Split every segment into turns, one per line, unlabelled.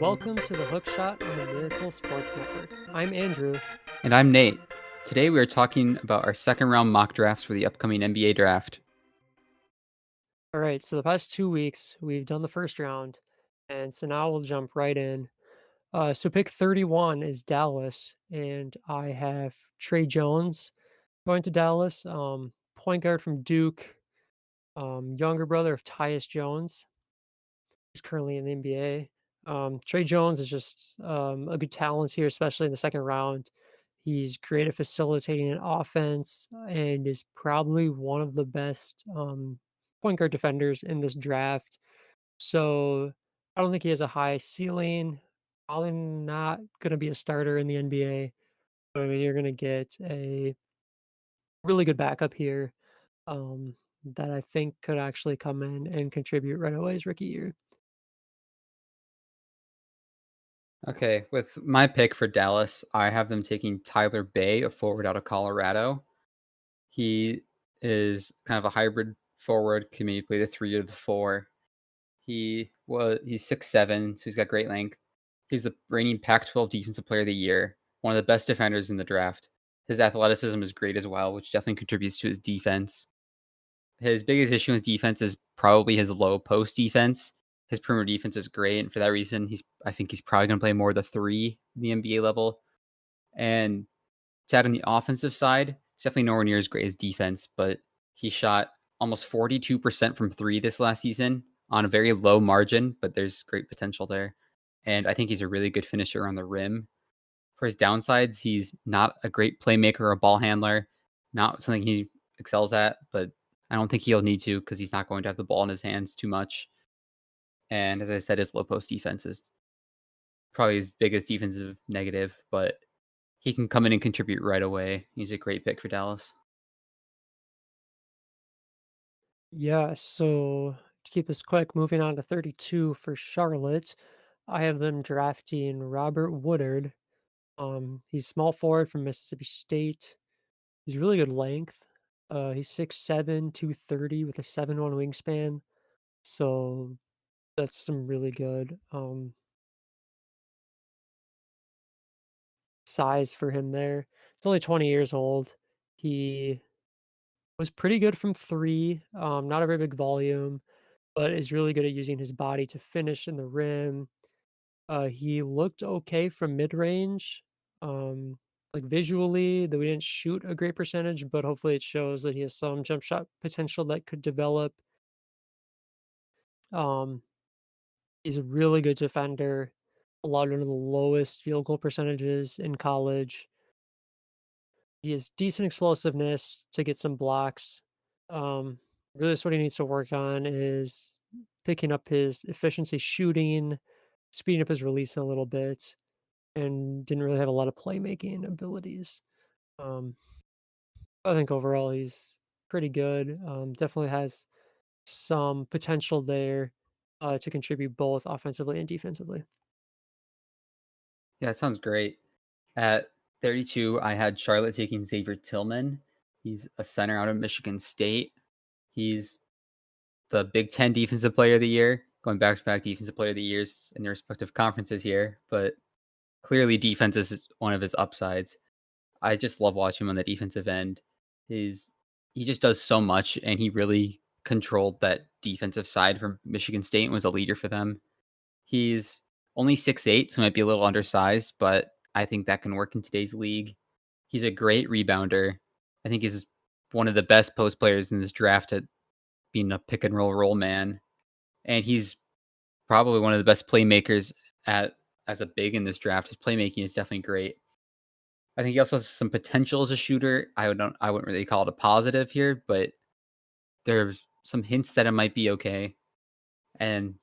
Welcome to the Hook Shot on the Miracle Sports Network. I'm Andrew.
And I'm Nate. Today we are talking about our second round mock drafts for the upcoming NBA draft.
All right, so the past 2 weeks, we've done the first round, and so now we'll jump right in. So pick 31 is Dallas, and I have Trey Jones going to Dallas, point guard from Duke, younger brother of Tyus Jones, who's currently in the NBA. Trey Jones is just a good talent here, especially in the second round. He's great at facilitating an offense and is probably one of the best point guard defenders in this draft. So I don't think he has a high ceiling. Probably not going to be a starter in the NBA. But I mean, you're going to get a really good backup here that I think could actually come in and contribute right away his rookie year.
Okay, with my pick for Dallas, I have them taking Tyler Bay, a forward out of Colorado. He is kind of a hybrid forward, can maybe play the 3 or the 4. He's 6'7", so he's got great length. He's the reigning Pac-12 Defensive Player of the Year, one of the best defenders in the draft. His athleticism is great as well, which definitely contributes to his defense. His biggest issue in his defense is probably his low post defense. His perimeter defense is great, and for that reason, I think he's probably going to play more of the 3 in the NBA level. And to add on the offensive side, it's definitely nowhere near as great as defense, but he shot almost 42% from 3 this last season on a very low margin, but there's great potential there. And I think he's a really good finisher on the rim. For his downsides, he's not a great playmaker or a ball handler, not something he excels at, but I don't think he'll need to because he's not going to have the ball in his hands too much. And as I said, his low post defense is probably his biggest defensive negative, but he can come in and contribute right away. He's a great pick for Dallas.
Yeah, so to keep this quick, moving on to 32 for Charlotte, I have them drafting Robert Woodard. He's small forward from Mississippi State. He's really good length. He's 6'7", 230 with a 7'1" wingspan. So that's some really good size for him there. He's only 20 years old. He was pretty good from 3, not a very big volume, but is really good at using his body to finish in the rim. He looked okay from mid-range. Like visually, though we didn't shoot a great percentage, but hopefully it shows that he has some jump shot potential that could develop. Um, he's a really good defender, allowed one of the lowest field goal percentages in college. He has decent explosiveness to get some blocks. Really, just what he needs to work on is picking up his efficiency shooting, speeding up his release a little bit, and didn't really have a lot of playmaking abilities. Um, I think overall he's pretty good. Definitely has some potential there to contribute both offensively and defensively.
Yeah, it sounds great. At 32, I had Charlotte taking Xavier Tillman. He's a center out of Michigan State. He's the Big Ten Defensive Player of the Year, going back to back Defensive Player of the Years in their respective conferences here. But clearly, defense is one of his upsides. I just love watching him on the defensive end. He just does so much, and he really controlled that defensive side from Michigan State and was a leader for them. He's only 6'8", so might be a little undersized, but I think that can work in today's league. He's a great rebounder. I think he's one of the best post players in this draft at being a pick and roll man. And he's probably one of the best playmakers as a big in this draft. His playmaking is definitely great. I think he also has some potential as a shooter. I wouldn't really call it a positive here, but there's some hints that it might be okay, and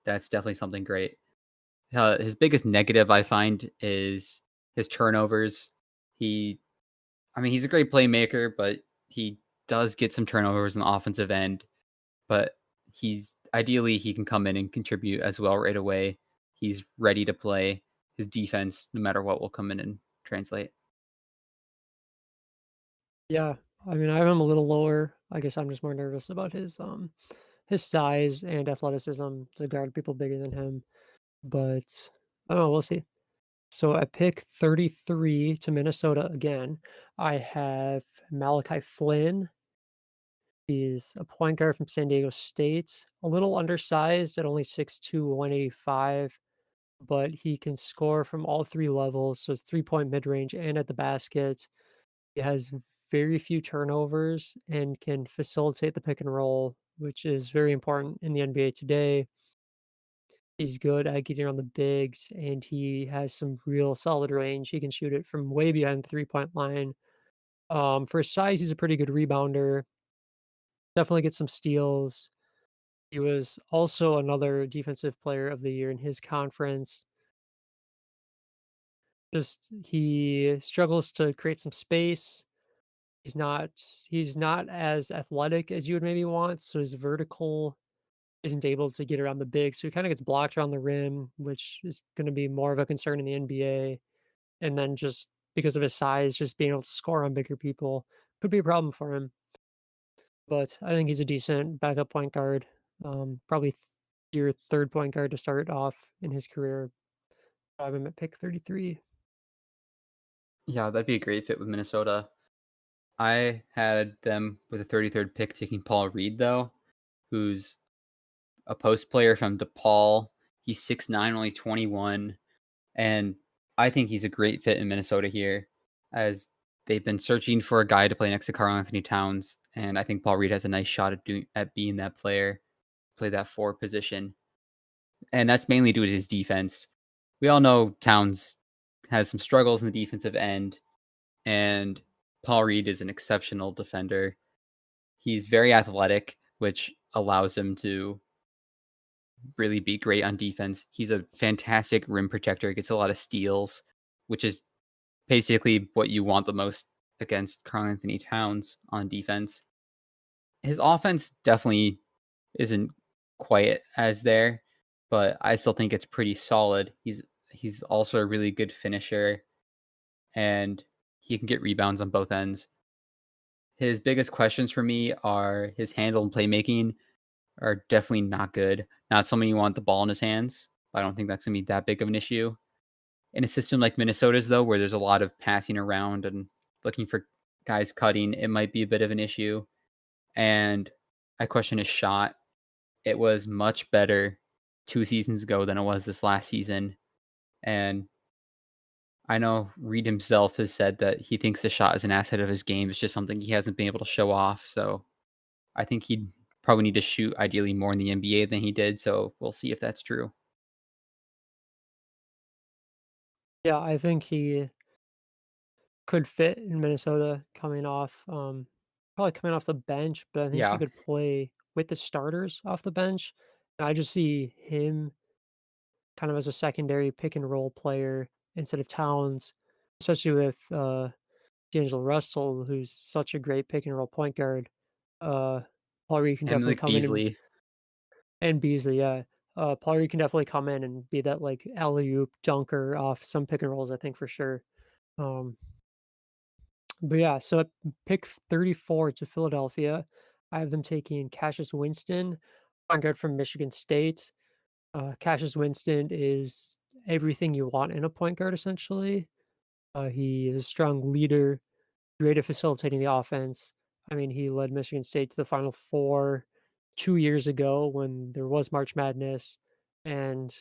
that's definitely something great. His biggest negative I find is his turnovers. He, I mean, he's a great playmaker, but he does get some turnovers on the offensive end. But he can come in and contribute as well right away. He's ready to play. His defense, no matter what, will come in and translate.
Yeah, I mean, I have him a little lower. I guess I'm just more nervous about his size and athleticism to guard people bigger than him. But Oh, we'll see. So at pick 33 to Minnesota again, I have Malachi Flynn. He's a point guard from San Diego State, a little undersized at only 6'2", 185, but he can score from all three levels. So it's 3-point mid range and at the basket. He has very few turnovers and can facilitate the pick and roll, which is very important in the NBA today. He's good at getting on the bigs, and he has some real solid range. He can shoot it from way behind the 3-point line. For his size, he's a pretty good rebounder. Definitely gets some steals. He was also another defensive player of the year in his conference. Just he struggles to create some space. He's not he's not as athletic as you would maybe want, so his vertical isn't able to get around the big, so he kinda gets blocked around the rim, which is gonna be more of a concern in the NBA. And then just because of his size, just being able to score on bigger people could be a problem for him. But I think he's a decent backup point guard. Probably your third point guard to start off in his career. I have him at pick 33.
Yeah, that'd be a great fit with Minnesota. I had them with a 33rd pick taking Paul Reed, though, who's a post player from DePaul. He's 6'9", only 21, and I think he's a great fit in Minnesota here, as they've been searching for a guy to play next to Karl Anthony Towns, and I think Paul Reed has a nice shot at being that player, play that 4 position, and that's mainly due to his defense. We all know Towns has some struggles in the defensive end, and Paul Reed is an exceptional defender. He's very athletic, which allows him to really be great on defense. He's a fantastic rim protector, gets a lot of steals, which is basically what you want the most against Karl Anthony Towns on defense. His offense definitely isn't quite as there, but I still think it's pretty solid. He's also a really good finisher, and he can get rebounds on both ends. His biggest questions for me are his handle and playmaking are definitely not good. Not somebody you want the ball in his hands. I don't think that's going to be that big of an issue. In a system like Minnesota's, though, where there's a lot of passing around and looking for guys cutting, it might be a bit of an issue. And I question his shot. It was much better 2 seasons ago than it was this last season. And I know Reed himself has said that he thinks the shot is an asset of his game. It's just something he hasn't been able to show off. So I think he'd probably need to shoot ideally more in the NBA than he did. So we'll see if that's true.
Yeah, I think he could fit in Minnesota probably coming off the bench, but I think he
Yeah,
could play with the starters off the bench. I just see him kind of as a secondary pick and roll player instead of Towns, especially with D'Angelo Russell, who's such a great pick and roll point guard. Uh, Paul Reed can
and
definitely
like
come in
Beasley.
and Beasley, yeah. Paul Reed can definitely come in and be that like alley oop dunker off some pick and rolls, I think for sure. Um, but yeah, so at pick 34 to Philadelphia, I have them taking Cassius Winston, point guard from Michigan State. Cassius Winston is everything you want in a point guard, essentially. He is a strong leader, great at facilitating the offense. I mean, he led Michigan State to the Final Four 2 years ago when there was March Madness, and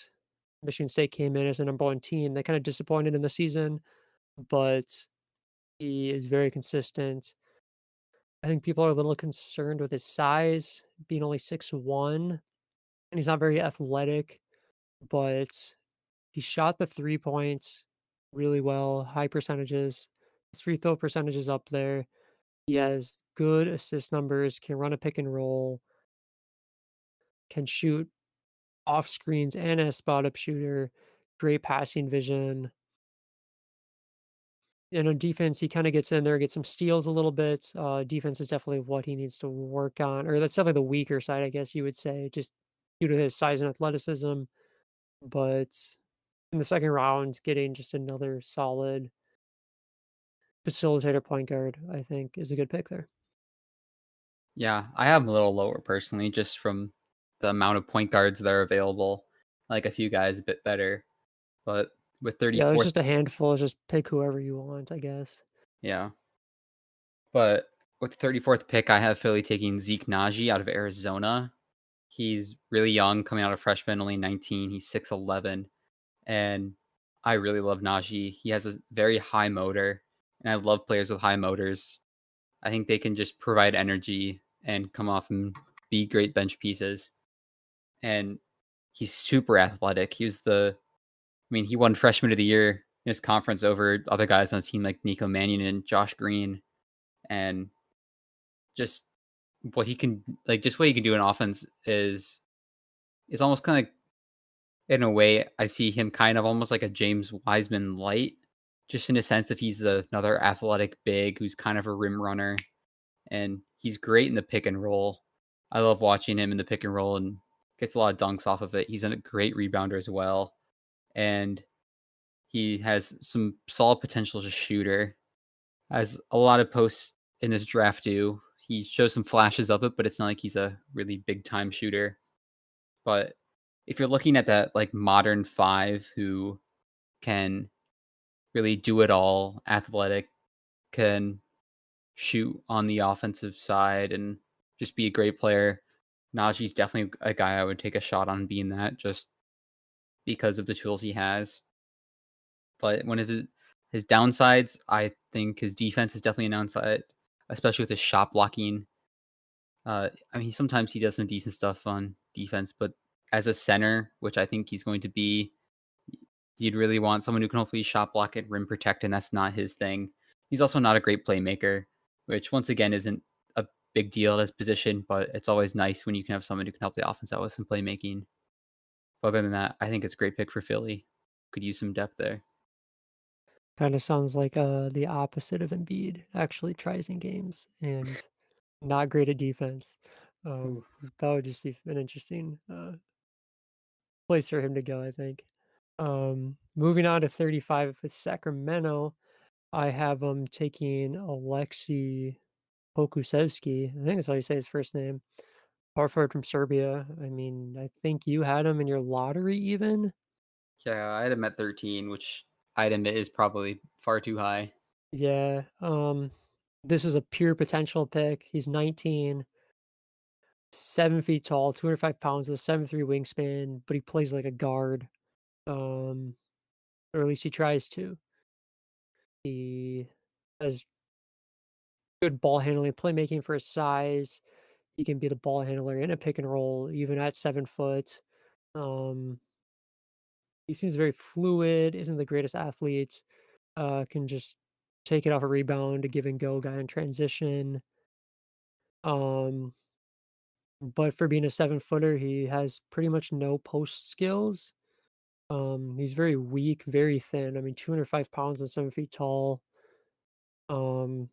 Michigan State came in as the number one team. They kind of disappointed in the season, but he is very consistent. I think people are a little concerned with his size, being only 6'1", and he's not very athletic, but he shot the 3 points really well, high percentages. His free throw percentage is up there. He has good assist numbers, can run a pick and roll, can shoot off screens and a spot up shooter, great passing vision. In a defense, he kind of gets in there, gets some steals a little bit. Defense is definitely what he needs to work on, or that's definitely the weaker side, I guess you would say, just due to his size and athleticism. But in the second round, getting just another solid facilitator point guard, I think, is a good pick there.
Yeah, I have him a little lower personally, just from the amount of point guards that are available. Like a few guys a bit better. But with
Yeah, there's
34th,
just a handful. Just pick whoever you want, I guess.
yeah. But with the 34th pick, I have Philly taking Zeke Naji out of Arizona. He's really young, coming out of freshman, only 19. He's 6'11", and I really love Najee. He has a very high motor, and I love players with high motors. I think they can just provide energy and come off and be great bench pieces. And he's super athletic. He won Freshman of the Year in his conference over other guys on his team like Nico Mannion and Josh Green, and just what he can do in offense is almost kind of, in a way, I see him kind of almost like a James Wiseman light, just in a sense if he's another athletic big who's kind of a rim runner, and he's great in the pick and roll. I love watching him in the pick and roll and gets a lot of dunks off of it. He's a great rebounder as well, and he has some solid potential as a shooter. As a lot of posts in this draft do, he shows some flashes of it, but it's not like he's a really big time shooter. But if you're looking at that like modern five who can really do it all, athletic, can shoot on the offensive side, and just be a great player, Najee's definitely a guy I would take a shot on being that, just because of the tools he has. But one of his downsides, I think his defense is definitely a downside, especially with his shot blocking. Sometimes he does some decent stuff on defense, but as a center, which I think he's going to be, you'd really want someone who can hopefully shot block and rim protect, and that's not his thing. He's also not a great playmaker, which once again isn't a big deal at his position, but it's always nice when you can have someone who can help the offense out with some playmaking. Other than that, I think it's a great pick for Philly. Could use some depth there.
Kind of sounds like the opposite of Embiid. Actually tries in games and not great at defense. Um,
Ooh.
that would just be an interesting place for him to go, I think. Moving on to 35 with Sacramento, I have him taking Alexei Pokusevski. I think that's how you say his first name. Power forward from Serbia. I mean, I think you had him in your lottery even.
Yeah, I had him at 13, which I'd admit is probably far too high.
Yeah. This is a pure potential pick. He's 19, 7 feet tall, 205 pounds, with a 7'3" wingspan, but he plays like a guard. Um, or at least he tries to. He has good ball handling, playmaking for his size. He can be the ball handler in a pick and roll, even at 7 foot. Um, he seems very fluid, isn't the greatest athlete, can just take it off a rebound, a give and go guy in transition. Um, but for being a 7 footer, he has pretty much no post skills. He's very weak, very thin. I mean, 205 pounds and 7 feet tall. Um,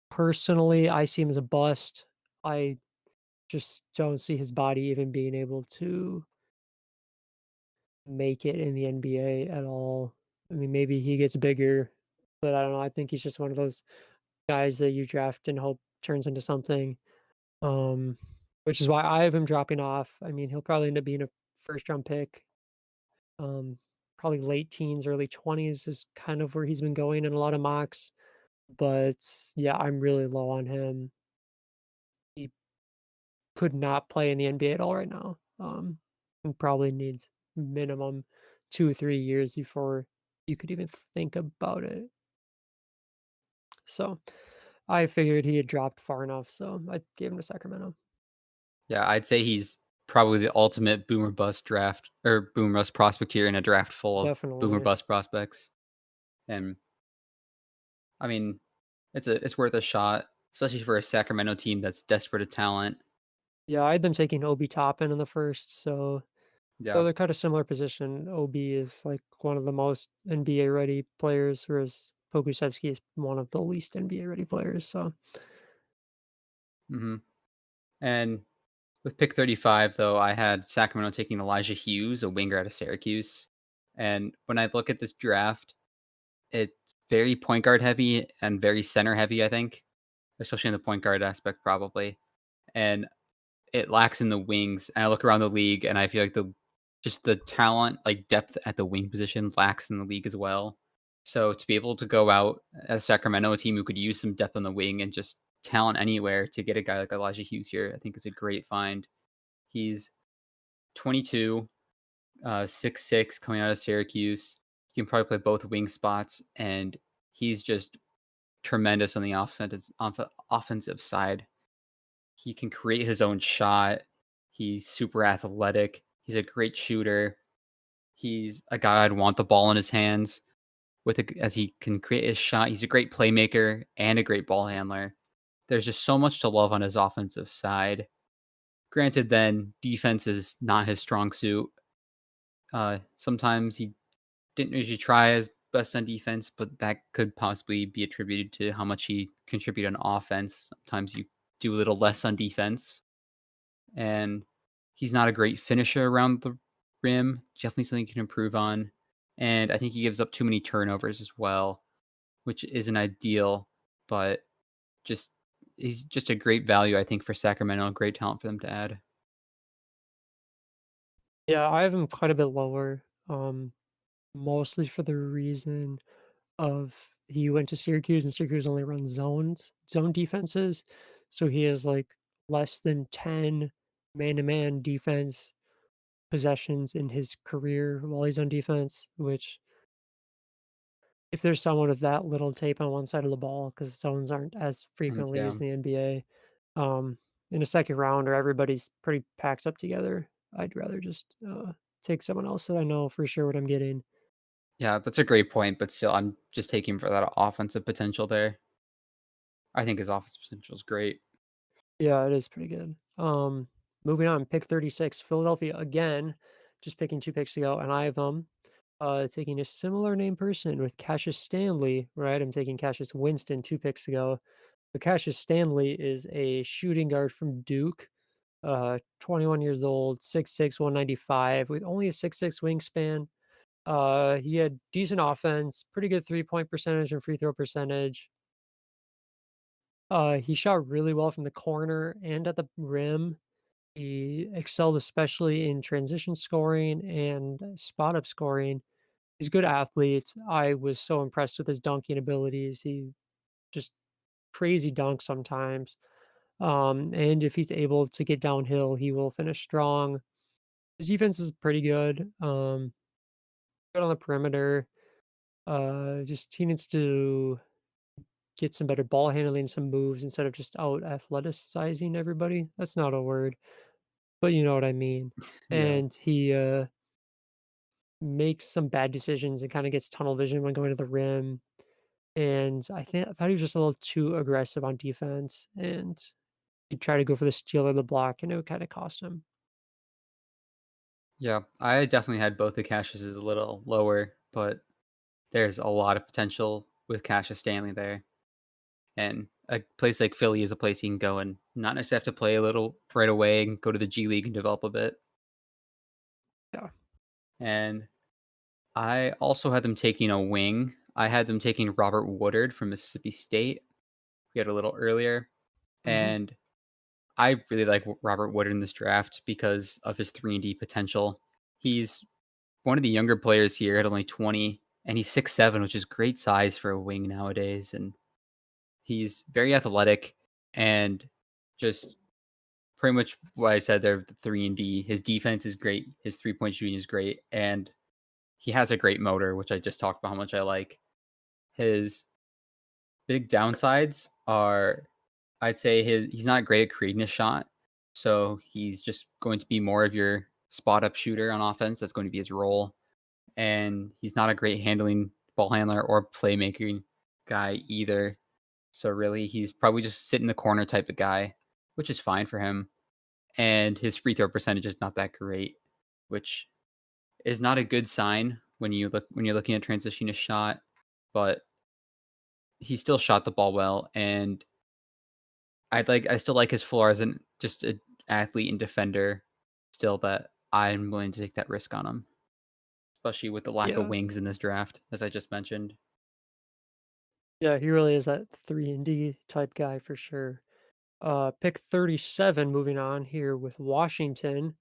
Personally, I see him as a bust. I just don't see his body even being able to make it in the NBA at all. I mean, maybe he gets bigger, but I don't know. I think he's just one of those guys that you draft and hope turns into something. Um, which is why I have him dropping off. I mean, he'll probably end up being a first round pick. Um, Probably late teens, early 20s is kind of where he's been going in a lot of mocks. But yeah, I'm really low on him. He could not play in the NBA at all right now. And probably needs minimum 2 or 3 years before you could even think about it. So I figured he had dropped far enough, so I gave him to Sacramento.
Yeah, I'd say he's probably the ultimate boomer bust draft or boomer bust prospect here in a draft full of boomer
Definitely.
bust prospects. And I mean, it's worth a shot, especially for a Sacramento team that's desperate of talent.
Yeah, I had them taking Obi Toppin in the first, so
Yeah.
they're kind of similar position. Obi is like one of the most NBA ready players, whereas Pokusevski is one of the least NBA ready players. So
hmm And with pick 35, though, I had Sacramento taking Elijah Hughes, a winger out of Syracuse. And when I look at this draft, it's very point guard heavy and very center heavy, I think, especially in the point guard aspect, probably. And it lacks in the wings. And I look around the league and I feel like the just the talent, like depth at the wing position lacks in the league as well. So to be able to go out as Sacramento, a team who could use some depth on the wing and just talent anywhere to get a guy like Elijah Hughes here, I think is a great find. He's 22, 6'6", coming out of Syracuse. He can probably play both wing spots, and he's just tremendous on the offensive side. He can create his own shot. He's super athletic. He's a great shooter. He's a guy I'd want the ball in his hands as he can create his shot. He's a great playmaker and a great ball handler. There's just so much to love on his offensive side. Granted, then defense is not his strong suit. Sometimes he didn't usually try his best on defense, but that could possibly be attributed to how much he contributed on offense. Sometimes you do a little less on defense, and he's not a great finisher around the rim. Definitely something he can improve on. And I think he gives up too many turnovers as well, which isn't ideal, but just he's just a great value, I think, for Sacramento. Great talent for them to add.
Yeah, I have him quite a bit lower, mostly for the reason of he went to Syracuse, and Syracuse only runs zone defenses, so he has, like, less than 10 man-to-man defense possessions in his career while he's on defense, which if there's someone with that little tape on one side of the ball, because zones aren't as frequently
Yeah.
used in the NBA, um, in a second round where everybody's pretty packed up together, I'd rather just, take someone else that I know for sure what I'm getting.
Yeah, that's a great point, but still, I'm just taking for that offensive potential there. I think his offensive potential is great.
Yeah, it is pretty good. Moving on, pick 36, Philadelphia again, just picking 2 picks ago, and I have, taking a similar name person with Cassius Stanley, right? I'm taking Cassius Winston 2 picks ago. But Cassius Stanley is a shooting guard from Duke, 21 years old, 6'6", 195, with only a 6'6" wingspan. He had decent offense, pretty good three-point percentage and free throw percentage. He shot really well from the corner and at the rim. He excelled especially in transition scoring and spot up scoring. He's a good athlete. I was so impressed with his dunking abilities. He just crazy dunk sometimes. And if he's able to get downhill, he will finish strong. His defense is pretty good. Good on the perimeter. Just he needs to get some better ball handling, some moves instead of just out athleticizing everybody. That's not a word, but you know what I mean.
Yeah.
And he makes some bad decisions and kind of gets tunnel vision when going to the rim. And I thought he was just a little too aggressive on defense, and he'd try to go for the steal or the block, and it would kind of cost him.
Yeah, I definitely had both the Cassiuses a little lower, but there's a lot of potential with Cassius Stanley there. And a place like Philly is a place he can go and not necessarily have to play a little right away and go to the G League and develop a bit.
Yeah.
And I also had them taking a wing. I had them taking Robert Woodard from Mississippi State. We had a little earlier.
Hmm.
And I really like Robert Woodard in this draft because of his 3-and-D potential. He's one of the younger players here at only 20, and he's 6'7", which is great size for a wing nowadays. And he's very athletic and just pretty much what I said there, 3-and-D. His defense is great. His three-point shooting is great. And he has a great motor, which I just talked about how much I like. His big downsides are, I'd say he's not great at creating a shot. So he's just going to be more of your spot up shooter on offense. That's going to be his role. And he's not a great handling ball handler or playmaking guy either. So really, he's probably just sit in the corner type of guy, which is fine for him. And his free throw percentage is not that great, which is not a good sign when you're looking at transition a shot. But he still shot the ball well, and I still like his floor as an just an athlete and defender. Still, that I'm willing to take that risk on him, especially with the lack of
Yeah.
wings in this draft, as I just mentioned.
Yeah, he really is that 3 and D type guy for sure. Pick 37, moving on here with Washington.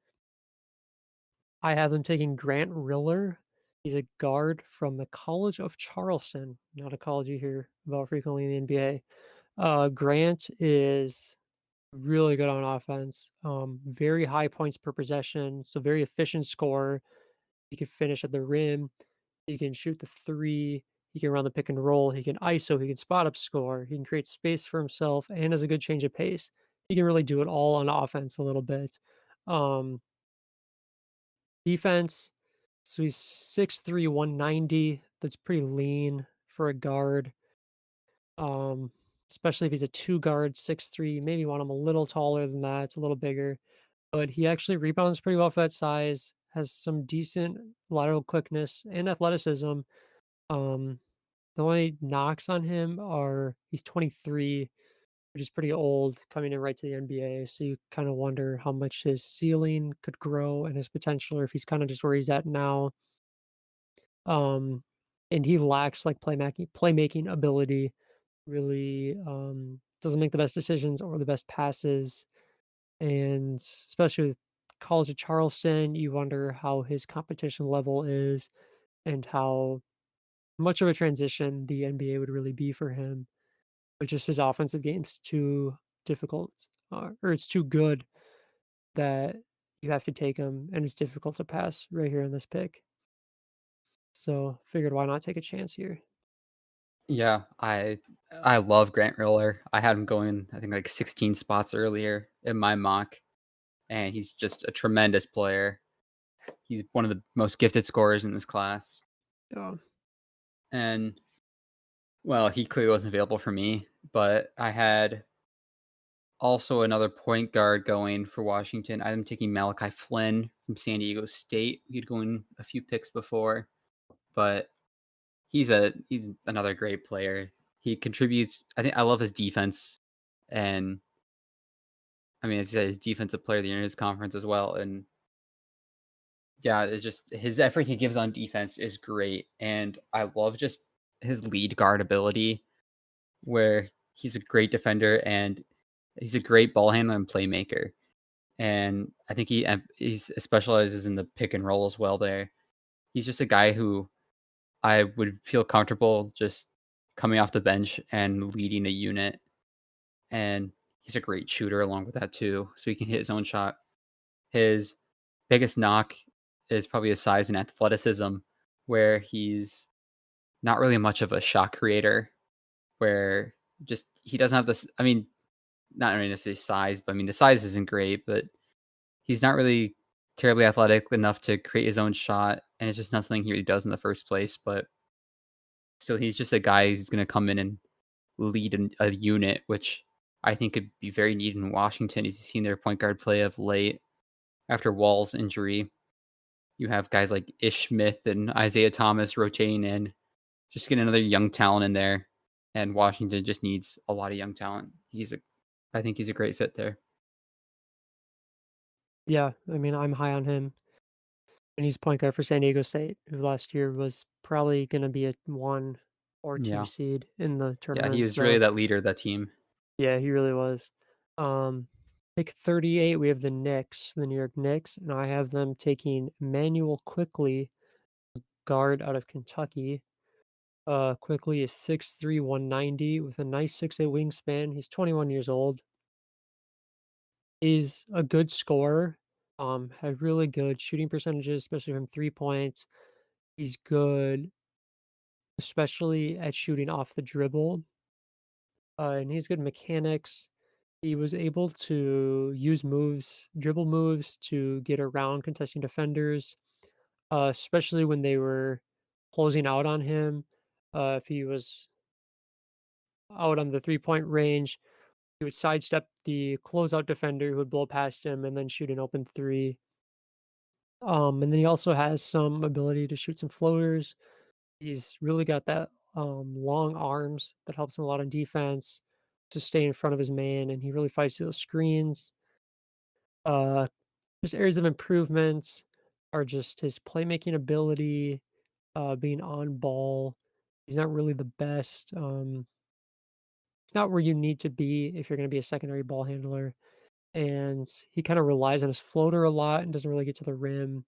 I have them taking Grant Riller. He's a guard from the College of Charleston, not a college you hear about frequently in the NBA. Grant is really good on offense. Very high points per possession, so very efficient scorer. He can finish at the rim. He can shoot the three. He can run the pick and roll. He can ISO. He can spot up score. He can create space for himself and has a good change of pace. He can really do it all on offense a little bit. Um, Defense, so he's 6'3", 190. That's pretty lean for a guard. Um, Especially if he's a two guard, 6'3". Maybe want him a little taller than that, a little bigger. But he actually rebounds pretty well for that size, has some decent lateral quickness and athleticism. Um, the only knocks on him are he's 23, which is pretty old coming in right to the NBA. So you kind of wonder how much his ceiling could grow and his potential, or if he's kind of just where he's at now. Um, and he lacks like playmaking ability. Really doesn't make the best decisions or the best passes. And especially with College of Charleston, you wonder how his competition level is and how much of a transition the NBA would really be for him. But just his offensive game's too difficult, or it's too good that you have to take him, and it's difficult to pass right here in this pick. So figured why not take a chance here.
Yeah, I love Grant Riller. I had him going, I think like 16 spots earlier in my mock, and he's just a tremendous player. He's one of the most gifted scorers in this class.
Yeah,
And well, he clearly wasn't available for me, but I had also another point guard going for Washington. I'm taking Malachi Flynn from San Diego State. He'd going a few picks before, but he's another great player. He contributes. I think I love his defense, and I mean, as you said, his defensive player of the year in his conference as well. And yeah, it's just his effort he gives on defense is great, and I love just his lead guard ability, where he's a great defender and he's a great ball handler and playmaker. And I think he specializes in the pick and roll as well. There, he's just a guy who I would feel comfortable just coming off the bench and leading a unit. And he's a great shooter along with that too, so he can hit his own shot. His biggest knock is probably his size and athleticism, where he's not really much of a shot creator. Where just he doesn't have this. I mean, not really necessarily size, but I mean the size isn't great, but he's not really terribly athletic enough to create his own shot, and it's just not something he really does in the first place. But still, he's just a guy who's going to come in and lead a unit, which I think could be very needed in Washington. As you've seen their point guard play of late after Wall's injury. You have guys like Ish Smith and Isaiah Thomas rotating in, just get another young talent in there. And Washington just needs a lot of young talent. I think he's a great fit there.
yeah. I mean, I'm high on him, and he's point guard for San Diego State, who last year was probably going to be a 1 or 2
Yeah.
seed in the
Yeah, he
tournament.
was really
So
that leader of that team.
yeah, he really was. Um, Pick 38, we have the Knicks, the New York Knicks, and I have them taking Emmanuel Quickly, guard out of Kentucky. Quickly is 6'3", 190 with a nice 6'8" wingspan. He's 21 years old. He's a good scorer. Had really good shooting percentages, especially from 3 points. He's good, especially at shooting off the dribble. And he's good mechanics. He was able to use dribble moves to get around contesting defenders, especially when they were closing out on him. If he was out on the 3-point range, he would sidestep the closeout defender who would blow past him and then shoot an open three. And then he also has some ability to shoot some floaters. He's really got that long arms that helps him a lot on defense to stay in front of his man, and he really fights those screens. Uh, just areas of improvements are just his playmaking ability, being on ball. He's not really the best. It's not where you need to be if you're going to be a secondary ball handler. And he kind of relies on his floater a lot and doesn't really get to the rim.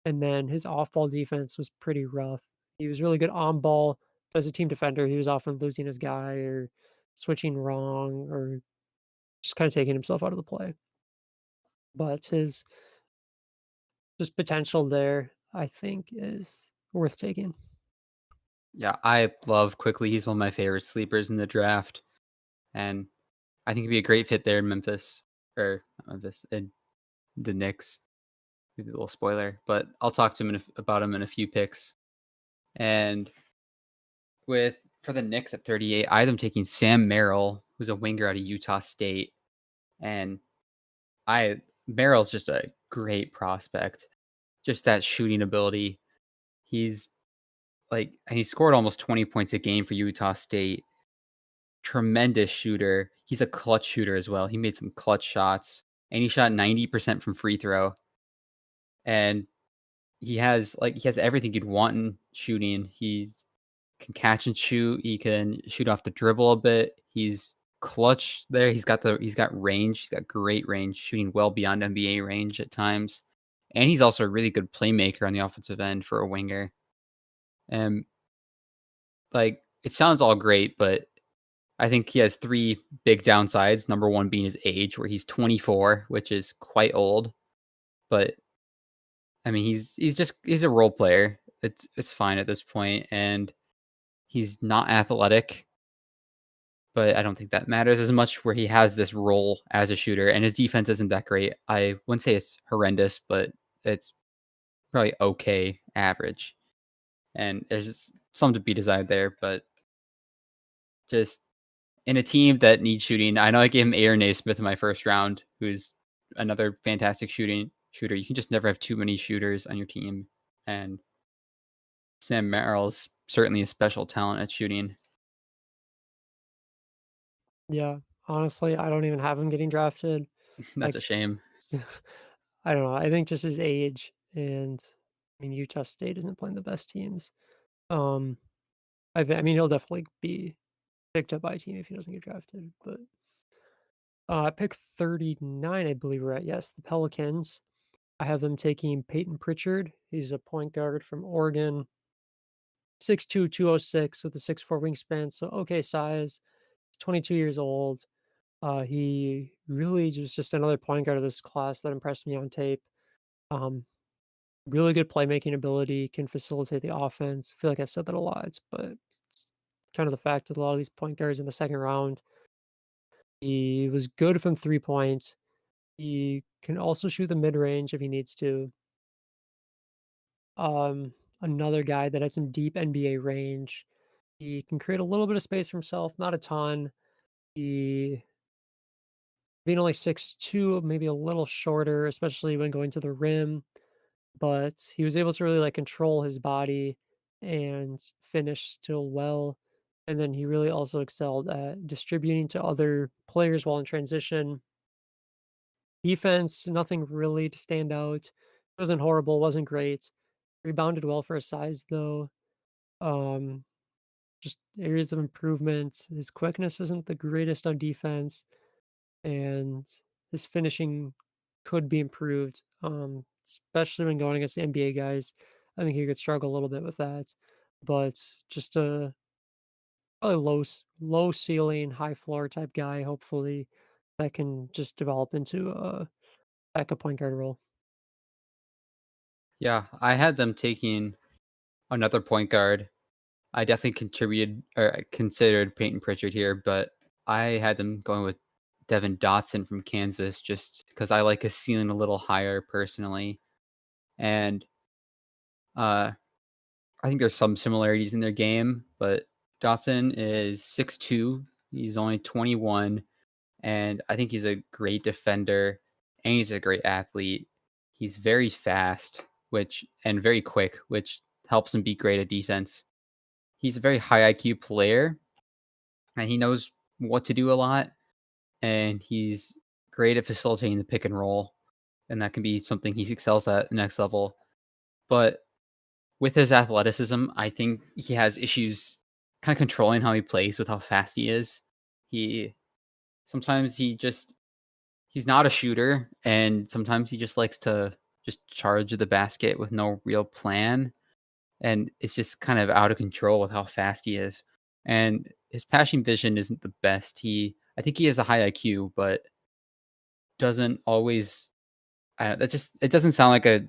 and then his off-ball defense was pretty rough. He was really good on ball, but as a team defender, he was often losing his guy or switching wrong or just kinda taking himself out of the play. But his just potential there, I think, is worth taking.
Yeah, I love Quickly. He's one of my favorite sleepers in the draft, and I think he'd be a great fit there in Memphis or not Memphis in the Knicks. Maybe a little spoiler, but I'll talk to him about him in a few picks. And with for the Knicks at 38, I had them taking Sam Merrill, who's a winger out of Utah State, and I Merrill's just a great prospect. Just that shooting ability. He's he scored almost 20 points a game for Utah State. Tremendous shooter. He's a clutch shooter as well. He made some clutch shots, and he shot 90% from free throw. And he has everything you'd want in shooting. He can catch and shoot. He can shoot off the dribble a bit. He's clutch there. He's got range. He's got great range, shooting well beyond NBA range at times. And he's also a really good playmaker on the offensive end for a winger. And it sounds all great, but I think he has three big downsides. Number one being his age, where he's 24, which is quite old. But I mean, he's a role player. It's fine at this point, and he's not athletic, but I don't think that matters as much. Where he has this role as a shooter, and his defense isn't that great. I wouldn't say it's horrendous, but it's probably okay, average. And there's some to be desired there, but just in a team that needs shooting, I know I gave him Aaron Naismith in my first round, who's another fantastic shooter. You can just never have too many shooters on your team, and Sam Merrill's certainly a special talent at shooting.
Yeah, honestly, I don't even have him getting drafted.
That's
Like,
a shame.
I don't know. I think just his age and I mean Utah State isn't playing the best teams. Um, I mean he'll definitely be picked up by a team if he doesn't get drafted. But pick 39, I believe we're at. Yes, the Pelicans. I have them taking Peyton Pritchard. He's a point guard from Oregon, 6'2", 206 with a 6'4" wingspan. So okay size. He's 22 years old. He really just another point guard of this class that impressed me on tape. Um, Really good playmaking ability, can facilitate the offense. I feel like I've said that a lot, but it's kind of the fact that a lot of these point guards in the second round, he was good from 3 points. He can also shoot the mid range if he needs to. Another guy that has some deep NBA range. He can create a little bit of space for himself, not a ton. He being only 6'2", maybe a little shorter, especially when going to the rim. But he was able to really, like, control his body and finish still well, and then he really also excelled at distributing to other players while in transition. Defense, nothing really to stand out. It wasn't horrible, wasn't great. Rebounded well for his size, though. Um, just areas of improvement. His quickness isn't the greatest on defense, and his finishing could be improved, especially when going against the NBA guys. I think he could struggle a little bit with that, but just a probably low ceiling, high floor type guy. Hopefully, that can just develop into a backup point guard role.
Yeah, I had them taking another point guard. I definitely contributed or considered Peyton Pritchard here, but I had them going with Devin Dotson from Kansas just because I like his ceiling a little higher personally. And uh, I think there's some similarities in their game, but Dotson is 6'2". He's only 21, and I think he's a great defender, and he's a great athlete. He's very fast, and very quick, which helps him be great at defense. He's a very high IQ player, and he knows what to do a lot, and he's great at facilitating the pick and roll, and that can be something he excels at the next level. But with his athleticism, I think he has issues kind of controlling how he plays with how fast he is. He sometimes he's not a shooter, and sometimes he just likes to just charge the basket with no real plan, and it's just kind of out of control with how fast he is. And his passing vision isn't the best. I think he has a high IQ, but doesn't always. It doesn't sound like a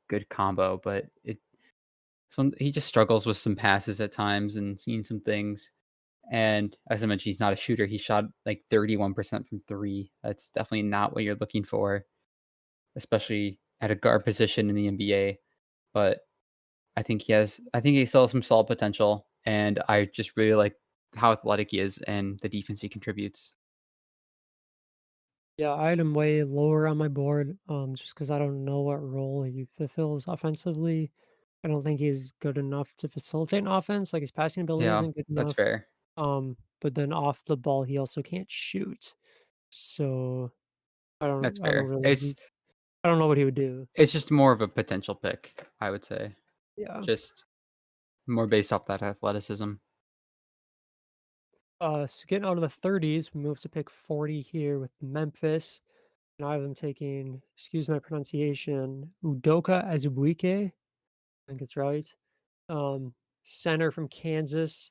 good combo, but he just struggles with some passes at times and seeing some things. And as I mentioned, he's not a shooter. He shot like 31% from three. That's definitely not what you're looking for, especially at a guard position in the NBA. But I think he still has some solid potential. And I just really like how athletic he is and the defense he contributes.
Yeah, I had him way lower on my board, just because I don't know what role he fulfills offensively. I don't think he's good enough to facilitate an offense. Like his passing ability
Yeah,
isn't good
that's
enough.
fair.
But then off the ball, he also can't shoot. So
That's
I don't
fair.
really I don't know what he would do.
It's just more of a potential pick, I would say.
Yeah.
Just more based off that athleticism.
So getting out of the 30s, we move to pick 40 here with Memphis. And I have them taking, excuse my pronunciation, Udoka Azubuike. I think it's right. Um, Center from Kansas.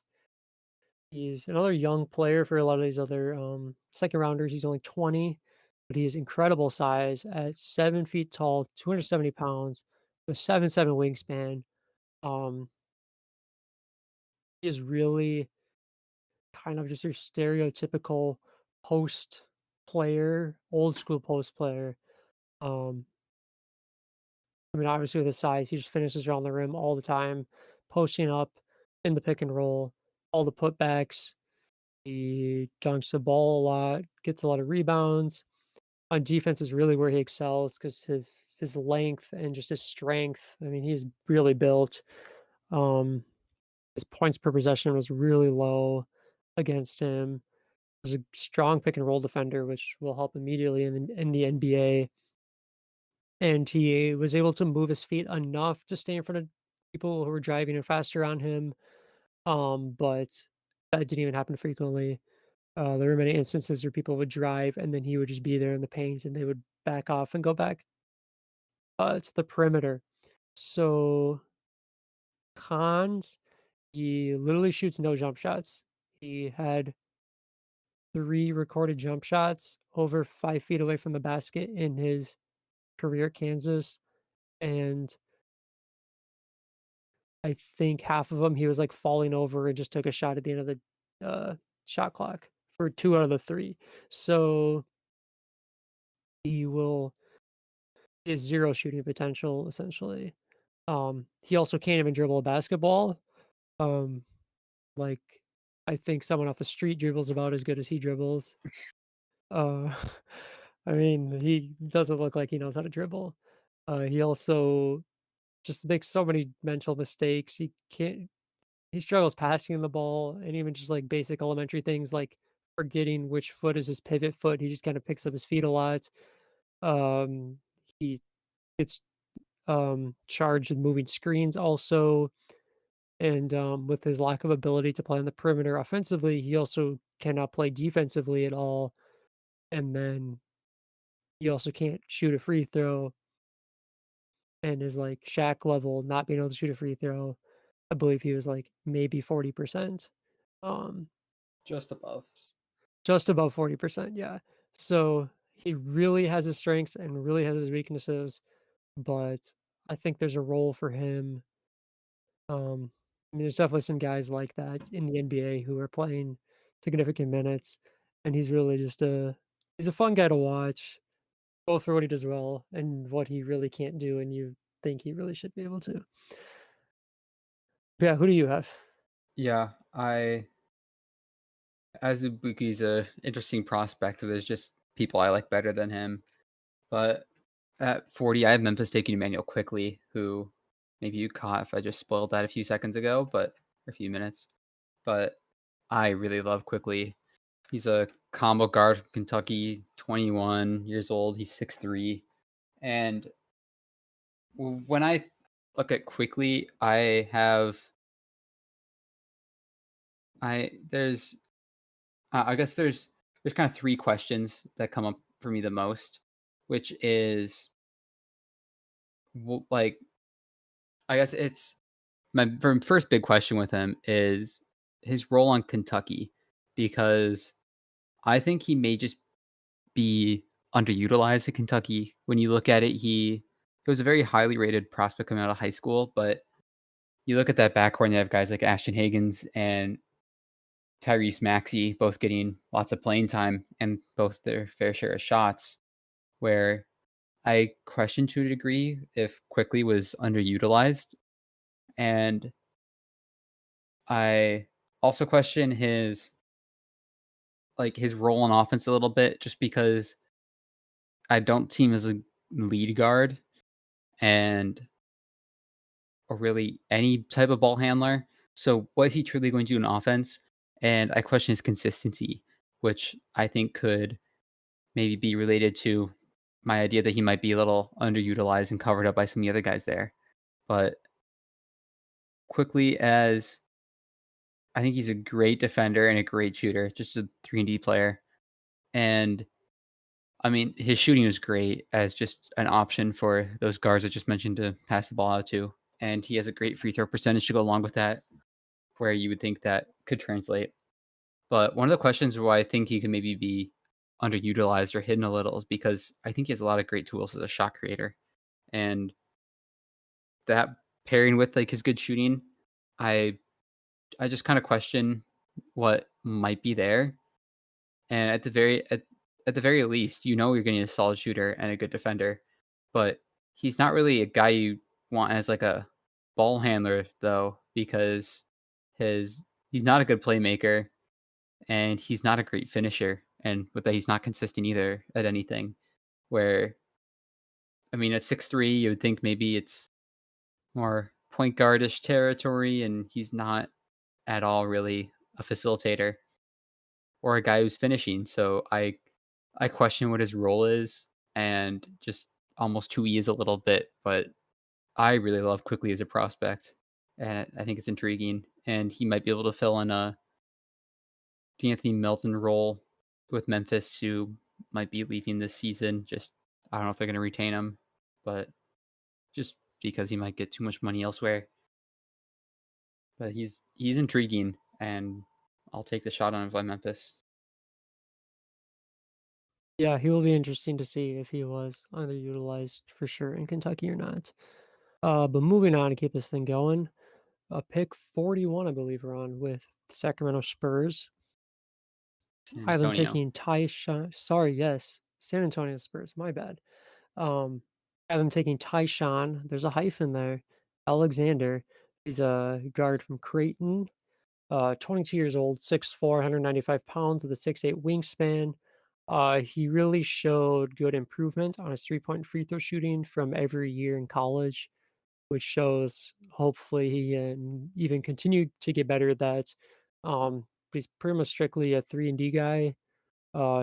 He's another young player for a lot of these other second rounders. He's only 20, but he has incredible size at 7 feet tall, 270 pounds, with 7'7" wingspan. Um, he is really kind of just your stereotypical post player, old school post player. Um, I mean, obviously with his size, he just finishes around the rim all the time, posting up in the pick and roll, all the putbacks. He dunks the ball a lot, gets a lot of rebounds. On defense is really where he excels because his length and just his strength. I mean, he's really built. Um, his points per possession was really low against him. Was a strong pick and roll defender, which will help immediately in the NBA. And he was able to move his feet enough to stay in front of people who were driving and faster on him. But that didn't even happen frequently. There were many instances where people would drive and then he would just be there in the paint and they would back off and go back to the perimeter. So cons, he literally shoots no jump shots. He had 3 recorded jump shots over 5 feet away from the basket in his career at Kansas, and I think half of them he was, like, falling over and just took a shot at the end of the, shot clock for 2 out of the 3. So, he will he has 0 shooting potential, essentially. He also can't even dribble a basketball. Um, like, I think someone off the street dribbles about as good as he dribbles. Uh, I mean, he doesn't look like he knows how to dribble. He also just makes so many mental mistakes. He struggles passing the ball and even just like basic elementary things like forgetting which foot is his pivot foot. He just kind of picks up his feet a lot. Um, he gets charged with moving screens also. And with his lack of ability to play on the perimeter offensively, he also cannot play defensively at all. And then he also can't shoot a free throw and is like Shaq level, not being able to shoot a free throw. I believe he was like maybe 40%. Um,
Just above.
just above 40%, yeah. So he really has his strengths and really has his weaknesses, but I think there's a role for him. I mean, there's definitely some guys like that in the NBA who are playing significant minutes, and he's a fun guy to watch, both for what he does well and what he really can't do, and you think he really should be able to. But yeah, who do you have?
Yeah, I Azubuki's a interesting prospect. There's just people I like better than him. But at 40, I have Memphis taking Emmanuel quickly, who maybe you caught if I just spoiled that a few seconds ago, but a few minutes. But I really love quickly. He's a combo guard from Kentucky, 21 years old. He's 6'3". And when I look at quickly, there's I guess there's kind of three questions that come up for me the most, which is like I guess it's my first big question with him is his role on Kentucky, because I think he may just be underutilized at Kentucky. When you look at it, he was a very highly rated prospect coming out of high school, but you look at that backcourt and you have guys like Ashton Higgins and Tyrese Maxey both getting lots of playing time and both their fair share of shots, where I question to a degree if Quickly was underutilized. And I also question his role on offense a little bit, just because I don't see him as a lead guard and or really any type of ball handler. So what is he truly going to do in offense? And I question his consistency, which I think could maybe be related to my idea that he might be a little underutilized and covered up by some of the other guys there. But Quickly, as I think he's a great defender and a great shooter, just a 3-and-D player. And I mean, his shooting is great as just an option for those guards I just mentioned to pass the ball out to. And he has a great free throw percentage to go along with that, where you would think that could translate. But one of the questions why I think he can maybe be underutilized or hidden a little is because I think he has a lot of great tools as a shot creator. And that pairing with like his good shooting, I I just kind of question what might be there. And at the very least, you're getting a solid shooter and a good defender, but he's not really a guy you want as like a ball handler though, because his he's not a good playmaker and he's not a great finisher. And with that, he's not consistent either at anything. Where I mean, at 6'3", you would think maybe it's more point guardish territory, and he's not at all really a facilitator or a guy who's finishing. So I question what his role is, and just almost who he is a little bit. But I really love Quickly as a prospect, and I think it's intriguing. And he might be able to fill in a D'Anthony Melton role with Memphis, who might be leaving this season. Just I don't know if they're going to retain him, but just because he might get too much money elsewhere. But he's intriguing, and I'll take the shot on him by Memphis.
Yeah, he will be interesting to see if he was underutilized for sure in Kentucky or not. But moving on to keep this thing going, pick 41, I believe we're on with the Sacramento Spurs.
San
I have them
Antonio.
taking sorry, yes, San Antonio Spurs, my bad. I have them taking Tyshawn, there's a hyphen there, Alexander. He's a guard from Creighton, 22 years old, 6'4", 195 pounds with a 6'8" wingspan. He really showed good improvement on his three-point free throw shooting from every year in college, which shows hopefully he can even continue to get better at that. He's pretty much strictly a 3-and-D guy.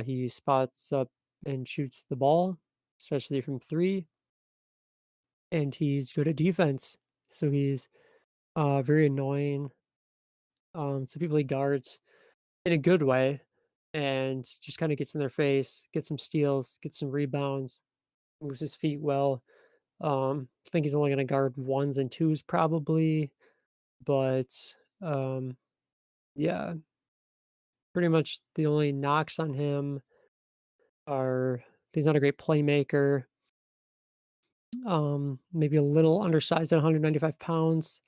He spots up and shoots the ball, especially from 3, and he's good at defense. So he's very annoying to people he guards in a good way, and just kind of gets in their face, gets some steals, gets some rebounds, moves his feet well. I think he's only going to guard ones and twos probably, but um, yeah, pretty much the only knocks on him are he's not a great playmaker. Maybe a little undersized at 195 pounds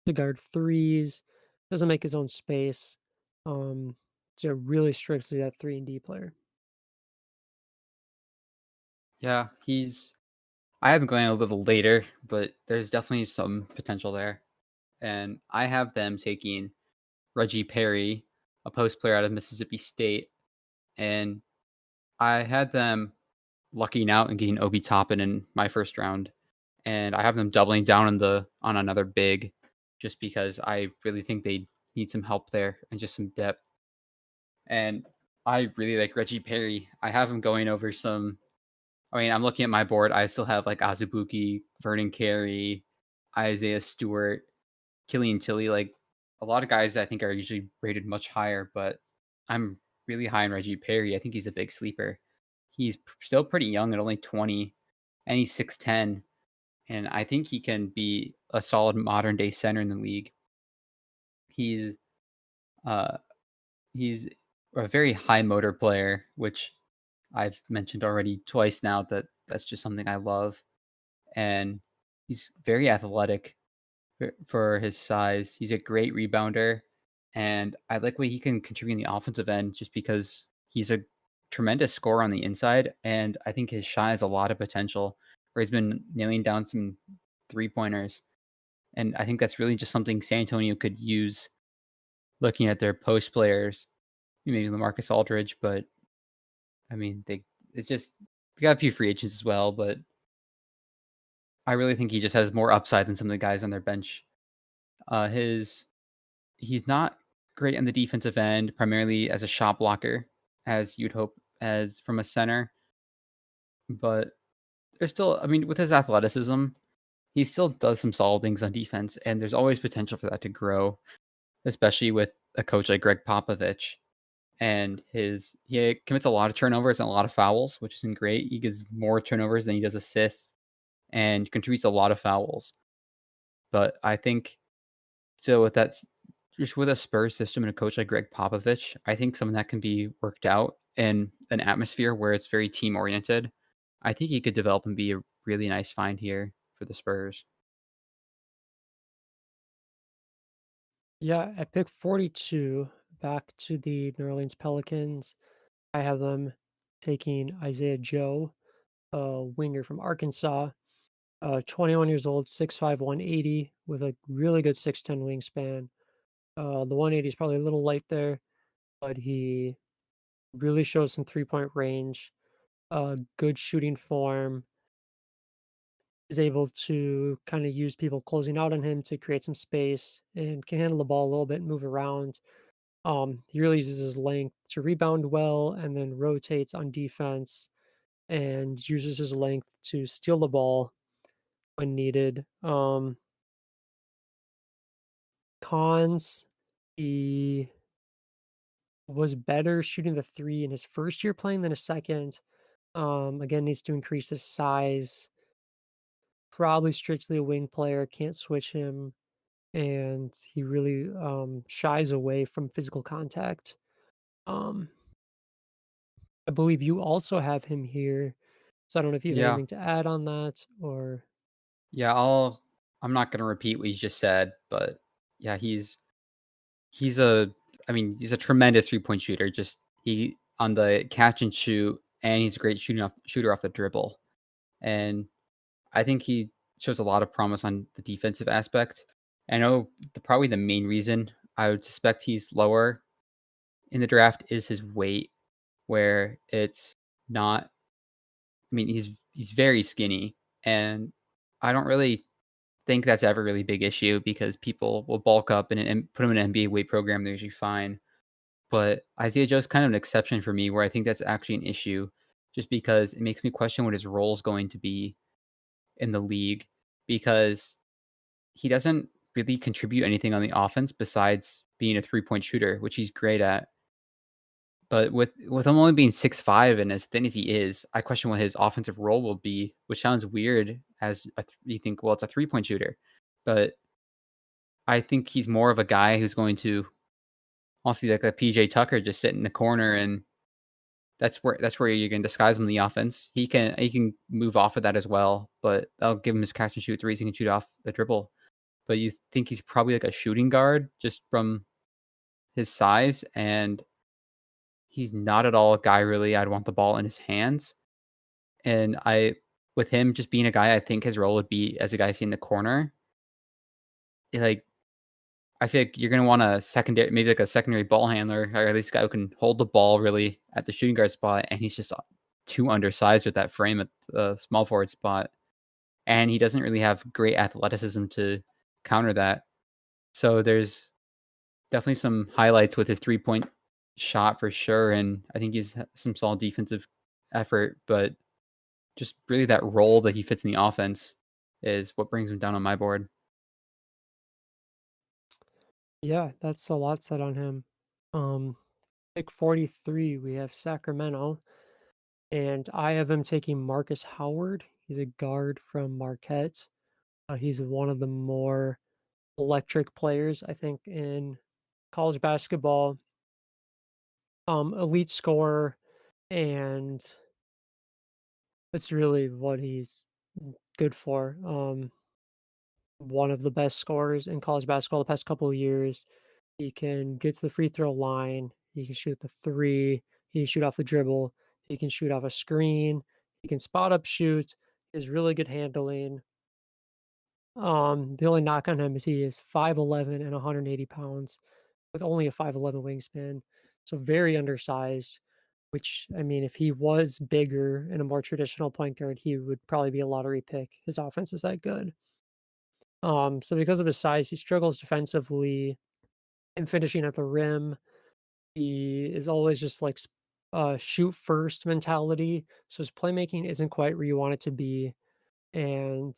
to guard threes. Doesn't make his own space. So really strictly that 3-and-D player.
Yeah, I have him going a little later, but there's definitely some potential there. And I have them taking Reggie Perry, a post player out of Mississippi State. And I had them lucking out and getting Obi Toppin in my first round. And I have them doubling down on another big, just because I really think they need some help there and just some depth. And I really like Reggie Perry. I have him going over some. I mean, I'm looking at my board. I still have like Azubuike, Vernon Carey, Isaiah Stewart, Killian Tilly. Like a lot of guys that I think are usually rated much higher, but I'm really high on Reggie Perry. I think he's a big sleeper. He's still pretty young at only 20, and he's 6'10", and I think he can be a solid modern day center in the league. He's uh, he's a very high motor player, which I've mentioned already twice now that that's just something I love. And he's very athletic for his size. He's a great rebounder, and I like what he can contribute in the offensive end just because he's a tremendous scorer on the inside, and I think his shot has a lot of potential. Where he's been nailing down some 3 pointers, and I think that's really just something San Antonio could use. Looking at their post players, maybe LaMarcus Aldridge, but I mean it's just they got a few free agents as well, but I really think he just has more upside than some of the guys on their bench. His He's not great on the defensive end, primarily as a shot blocker, as you'd hope as from a center. But there's still, I mean, with his athleticism, he still does some solid things on defense, and there's always potential for that to grow, especially with a coach like Greg Popovich. And he commits a lot of turnovers and a lot of fouls, which isn't great. He gives more turnovers than he does assists, and contributes a lot of fouls. But I think still with that, just with a Spurs system and a coach like Greg Popovich, I think some of that can be worked out in an atmosphere where it's very team oriented. I think he could develop and be a really nice find here for the Spurs.
Yeah, at pick 42, back to the New Orleans Pelicans, I have them taking Isaiah Joe, a winger from Arkansas, 21 years old, 6'5", 180, with a really good 6'10" wingspan. The 180 is probably a little light there, but he really shows some three-point range, good shooting form, is able to kind of use people closing out on him to create some space and can handle the ball a little bit, move around. He really uses his length to rebound well and then rotates on defense and uses his length to steal the ball when needed. Cons, he was better shooting the three in his first year playing than his second. Again, needs to increase his size. Probably strictly a wing player, can't switch him, and he really shies away from physical contact. Um, I believe you also have him here, so I don't know if you have
Yeah,
anything to add on that or.
yeah. I'm not gonna repeat what you just said, but yeah, he's a. I mean, he's a tremendous 3 point shooter. Just he on the catch and shoot, and he's a great shooter off the dribble. And I think he shows a lot of promise on the defensive aspect. I know probably the main reason I would suspect he's lower in the draft is his weight, where it's not. I mean, he's very skinny, and I don't really think that's ever really big issue because people will bulk up and put him in an NBA weight program. They're usually fine. But Isaiah Joe's kind of an exception for me, where I think that's actually an issue, just because it makes me question what his role is going to be in the league because he doesn't really contribute anything on the offense besides being a 3 point shooter, which he's great at. But with him only being 6'5" and as thin as he is, I question what his offensive role will be, which sounds weird as you think, well, it's a 3 point shooter. But I think he's more of a guy who's going to also be like a PJ Tucker, just sit in the corner, and that's where you can disguise him in the offense. He can move off of that as well, but that'll give him his catch and shoot threes. He can shoot off the dribble. But you think he's probably like a shooting guard just from his size, and he's not at all a guy really I'd want the ball in his hands. And with him just being a guy, I think his role would be as a guy seeing the corner. Like I feel like you're gonna want a secondary, maybe like a secondary ball handler, or at least a guy who can hold the ball really at the shooting guard spot. And he's just too undersized with that frame at the small forward spot, and he doesn't really have great athleticism to counter that. So there's definitely some highlights with his 3 point shot for sure, and I think he's some solid defensive effort, but just really that role that he fits in the offense is what brings him down on my board.
Yeah, that's a lot said on him. Um, Pick 43, we have Sacramento, and I have him taking Marcus Howard. He's a guard from Marquette. He's one of the more electric players, I think, in college basketball. Elite scorer, and that's really what he's good for. One of the best scorers in college basketball the past couple of years. He can get to the free throw line. He can shoot the three. He can shoot off the dribble. He can shoot off a screen. He can spot up shoot. He has really good handling. The only knock on him is he is 5'11" and 180 pounds with only a 5'11" wingspan. So very undersized, which, I mean, if he was bigger and a more traditional point guard, he would probably be a lottery pick. His offense is that good. So because of his size, he struggles defensively and finishing at the rim. He is always just like shoot first mentality. So his playmaking isn't quite where you want it to be. And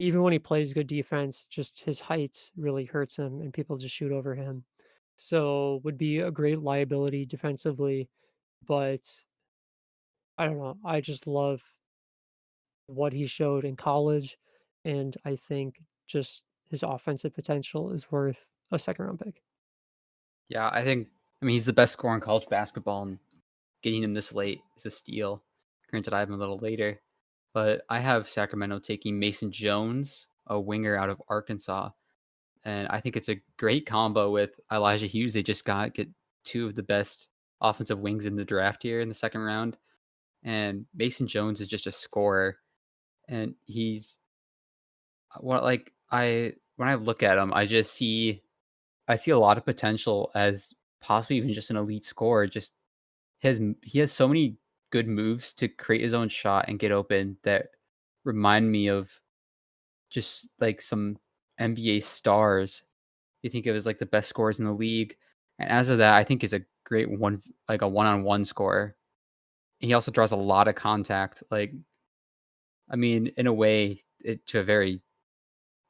even when he plays good defense, just his height really hurts him and people just shoot over him. So would be a great liability defensively, but I don't know. I just love what he showed in college, and I think just his offensive potential is worth a second round pick.
Yeah, I mean, he's the best scorer in college basketball, and getting him this late is a steal. Granted, I have him a little later, but I have Sacramento taking Mason Jones, a winger out of Arkansas, and I think it's a great combo with Elijah Hughes. They just get two of the best offensive wings in the draft here in the second round, and Mason Jones is just a scorer, and he's what like I when I look at him, I see a lot of potential as possibly even just an elite scorer. Just he has so many good moves to create his own shot and get open that remind me of just like some NBA stars. You think of as like the best scorers in the league, and as of that, I think is a great a one-on-one scorer. He also draws a lot of contact. Like I mean, in a way, to a very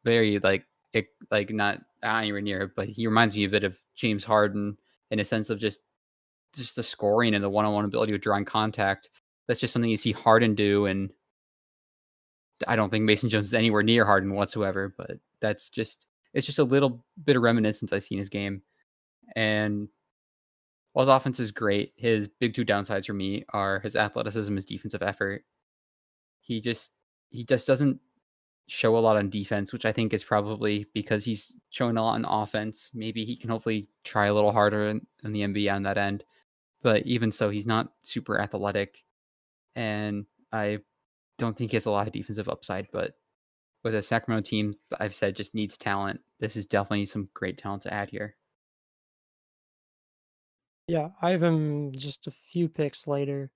not anywhere near, but he reminds me a bit of James Harden in a sense of just the scoring and the one-on-one ability of drawing contact. That's just something you see Harden do, and I don't think Mason Jones is anywhere near Harden whatsoever. But it's just a little bit of reminiscence I see in his game. And while his offense is great, his big two downsides for me are his athleticism, his defensive effort. He just he just doesn't show a lot on defense, which I think is probably because he's showing a lot on offense. Maybe he can hopefully try a little harder in the NBA on that end. But even so, he's not super athletic, and I don't think he has a lot of defensive upside. But with a Sacramento team, I've said just needs talent. This is definitely some great talent to add here.
Yeah, I have him just a few picks later.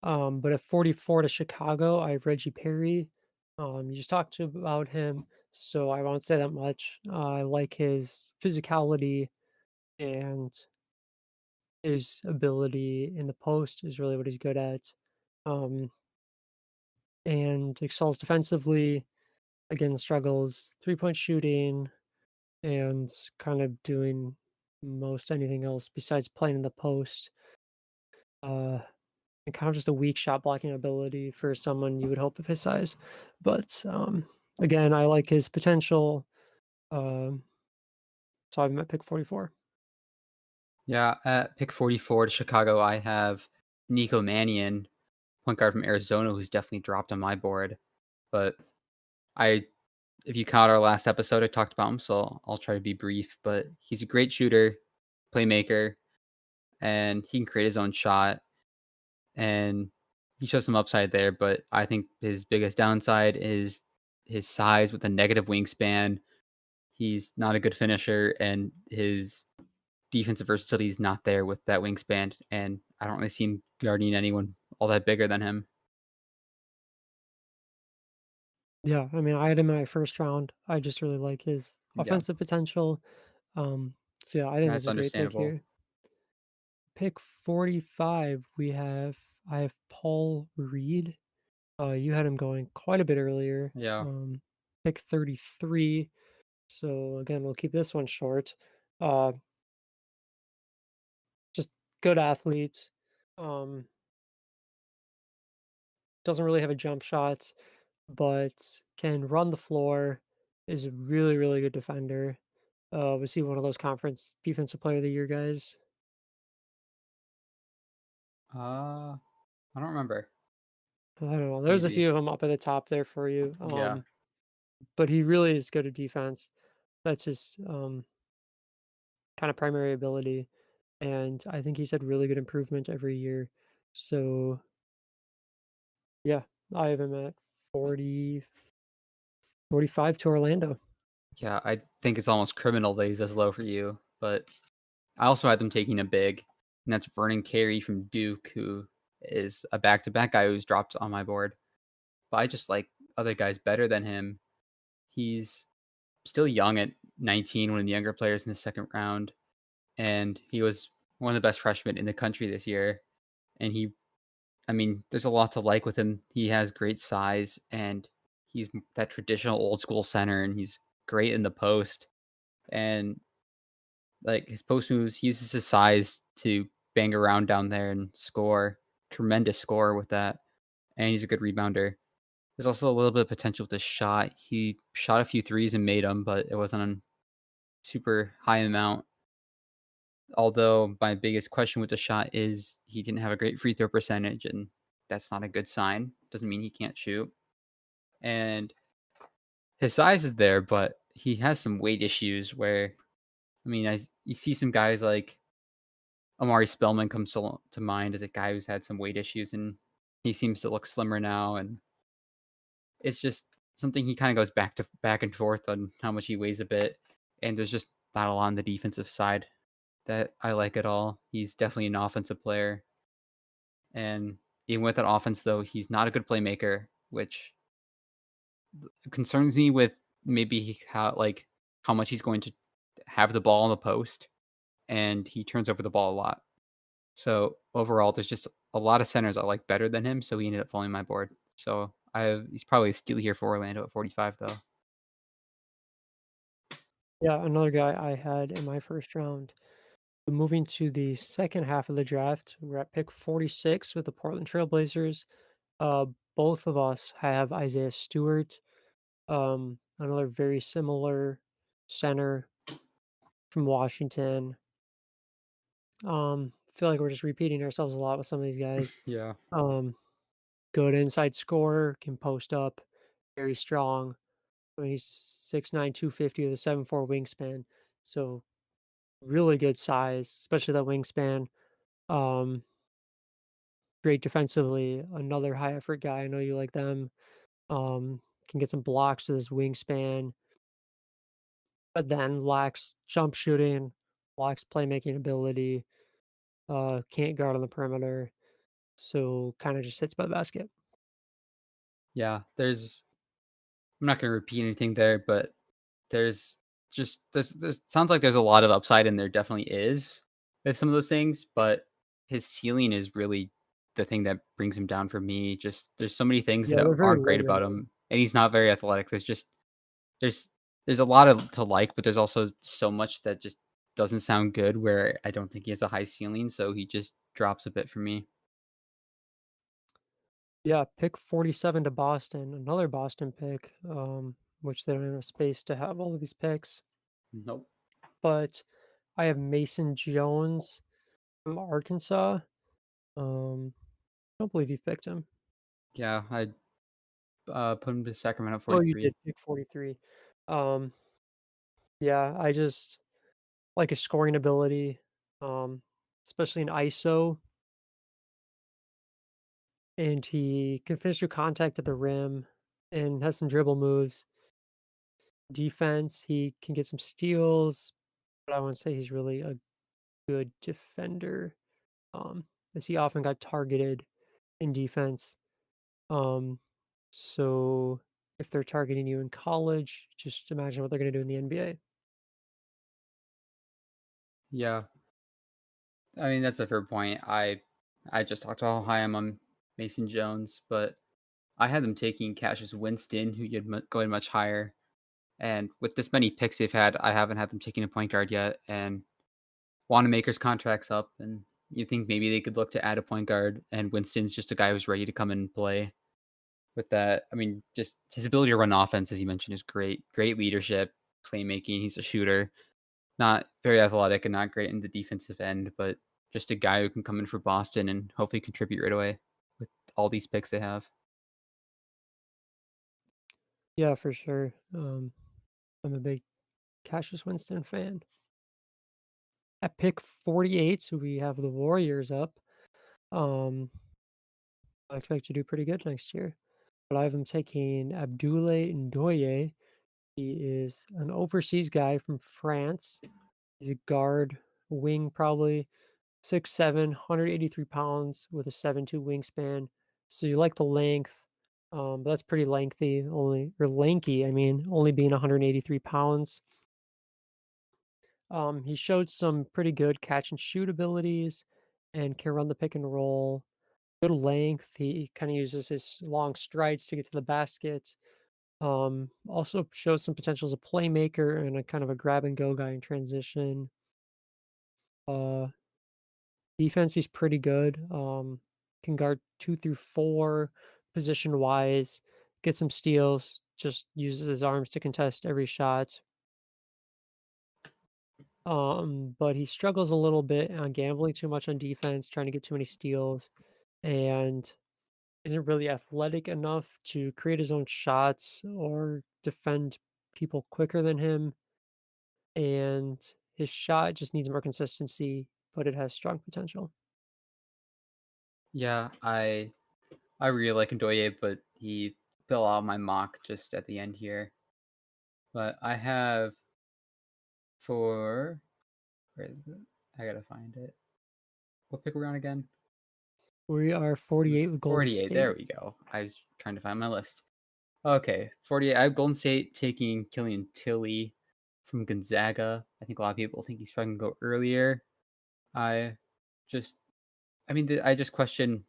But at 44 to Chicago, I have Reggie Perry. You just talked about him, so I won't say that much. I like his physicality and his ability in the post is really what he's good at. Um, and excels defensively. Again, struggles 3-point shooting and kind of doing most anything else besides playing in the post. Uh, and kind of just a weak shot blocking ability for someone you would hope of his size. But again, I like his potential. Um, so I'm at pick 44.
Yeah, at pick 44 to Chicago, I have Nico Mannion, point guard from Arizona, who's definitely dropped on my board. But I, if you caught our last episode, I talked about him, so I'll try to be brief. But he's a great shooter, playmaker, and he can create his own shot. And he shows some upside there, but I think his biggest downside is his size with a negative wingspan. He's not a good finisher, and his defensive versatility is not there with that wingspan. And I don't really see him guarding anyone all that bigger than him.
Yeah, I mean, I had him in my first round. I just really like his
Yeah,
offensive potential. So yeah, I think
that's
it's a great pick
understandable.
here. Pick 45, I have Paul Reed. You had him going quite a bit earlier.
Yeah,
Pick 33. So again, we'll keep this one short. Uh, just good athlete. Um, doesn't really have a jump shot. but can run the floor, is a really, really good defender. Was he one of those conference defensive player of the year guys?
Uh, I don't remember.
I don't know. There's a
Maybe.
few of them up at the top there for you.
Yeah.
But he really is good at defense. That's his kind of primary ability. And I think he's had really good improvement every year. So yeah, I have him at 40, 45 to Orlando.
Yeah, I think it's almost criminal that he's this low for you, but I also had them taking a big, and that's Vernon Carey from Duke, who is a back-to-back guy who's dropped on my board. But I just like other guys better than him. He's still young at 19, one of the younger players in the second round, and he was one of the best freshmen in the country this year. And I mean, there's a lot to like with him. He has great size, and he's that traditional old school center, and he's great in the post. And like his post moves, he uses his size to bang around down there and score. Tremendous score with that. And he's a good rebounder. There's also a little bit of potential with his shot. He shot a few threes and made them, but it wasn't a super high amount. Although my biggest question with the shot is he didn't have a great free throw percentage, and that's not a good sign. Doesn't mean he can't shoot. And his size is there, but he has some weight issues where, I mean, you see some guys like Amari Spellman comes to mind as a guy who's had some weight issues, and he seems to look slimmer now. And it's just something he kind of goes back and forth on how much he weighs a bit. And there's just not a lot on the defensive side that I like at all. He's definitely an offensive player, and even with that offense, though, he's not a good playmaker, which concerns me with maybe how much he's going to have the ball in the post, and he turns over the ball a lot. So overall, there's just a lot of centers I like better than him. So he ended up falling my board. So he's probably a steal here for Orlando at 45 though.
Yeah, another guy I had in my first round. Moving to the second half of the draft, we're at pick 46 with the Portland Trailblazers. Uh, both of us have Isaiah Stewart, another very similar center from Washington. Feel like we're just repeating ourselves a lot with some of these guys.
Yeah.
Um, Good inside scorer, can post up, very strong. I mean, he's 6'9", 250 with a 7'4" wingspan. So really good size, especially that wingspan. Um, Great defensively. Another high effort guy. I know you like them. Can get some blocks with his wingspan, but then lacks jump shooting, lacks playmaking ability, can't guard on the perimeter. So kind of just sits by the basket.
Yeah. I'm not going to repeat anything there, but there's there's sounds like there's a lot of upside, and there definitely is with some of those things, but his ceiling is really the thing that brings him down for me. Just there's so many things
Yeah,
that
they're very
aren't
low
great about
rated.
him, and he's not very athletic. There's there's a lot of to like, but there's also so much that just doesn't sound good where I don't think he has a high ceiling, so he just drops a bit for me.
Yeah, pick 47 to Boston, another Boston pick, which they don't have enough space to have all of these picks.
Nope.
But I have Mason Jones from Arkansas. I don't believe you've picked him.
Yeah, I put him to Sacramento
Oh, you
43.
did pick 43. Um, yeah, I just like his scoring ability, um, especially in ISO, and he can finish through contact at the rim and has some dribble moves. Defense, he can get some steals, but I wouldn't say he's really a good defender, um, as he often got targeted in defense. Um, so if they're targeting you in college, just imagine what they're going to do in the NBA.
Yeah, I mean that's a fair point. I just talked about how high I'm on Mason Jones, but I had them taking Cassius Winston, who you'd going much higher. And with this many picks they've had, I haven't had them taking a point guard yet. And Wanamaker's contract's up, and you think maybe they could look to add a point guard. And Winston's just a guy who's ready to come and play. with that. I mean, just his ability to run offense, as you mentioned, is great. Great leadership, playmaking. He's a shooter. Not very athletic and not great in the defensive end, but just a guy who can come in for Boston and hopefully contribute right away with all these picks they have.
Yeah, for sure. I'm a big Cassius Winston fan. At pick 48, we have the Warriors up. Um, I expect to do pretty good next year. But I have them taking Abdoulaye Ndoye. He is an overseas guy from France. He's a guard, wing probably, 6'7", 183 pounds with a 7'2" wingspan. So you like the length, but that's pretty lengthy, only or lanky, I mean, only being 183 pounds. He showed some pretty good catch and shoot abilities and can run the pick and roll. Good length. He kind of uses his long strides to get to the basket. Also shows some potential as a playmaker and a kind of a grab and go guy in transition. Uh, Defense, he's pretty good. Can guard 2 through 4 position wise, get some steals, just uses his arms to contest every shot. But he struggles a little bit on gambling too much on defense, trying to get too many steals, and isn't really athletic enough to create his own shots or defend people quicker than him. And his shot just needs more consistency, but it has strong potential.
Yeah, I really like Ndoye, but he fell out of my mock just at the end here. But I have for where is it? I gotta find it. What pick are we on again?
We are 48 with Golden
48.
State.
There we go. I was trying to find my list. Okay, 48. I have Golden State taking Killian Tilly from Gonzaga. I think a lot of people think he's probably gonna go earlier. I just, I mean, I just question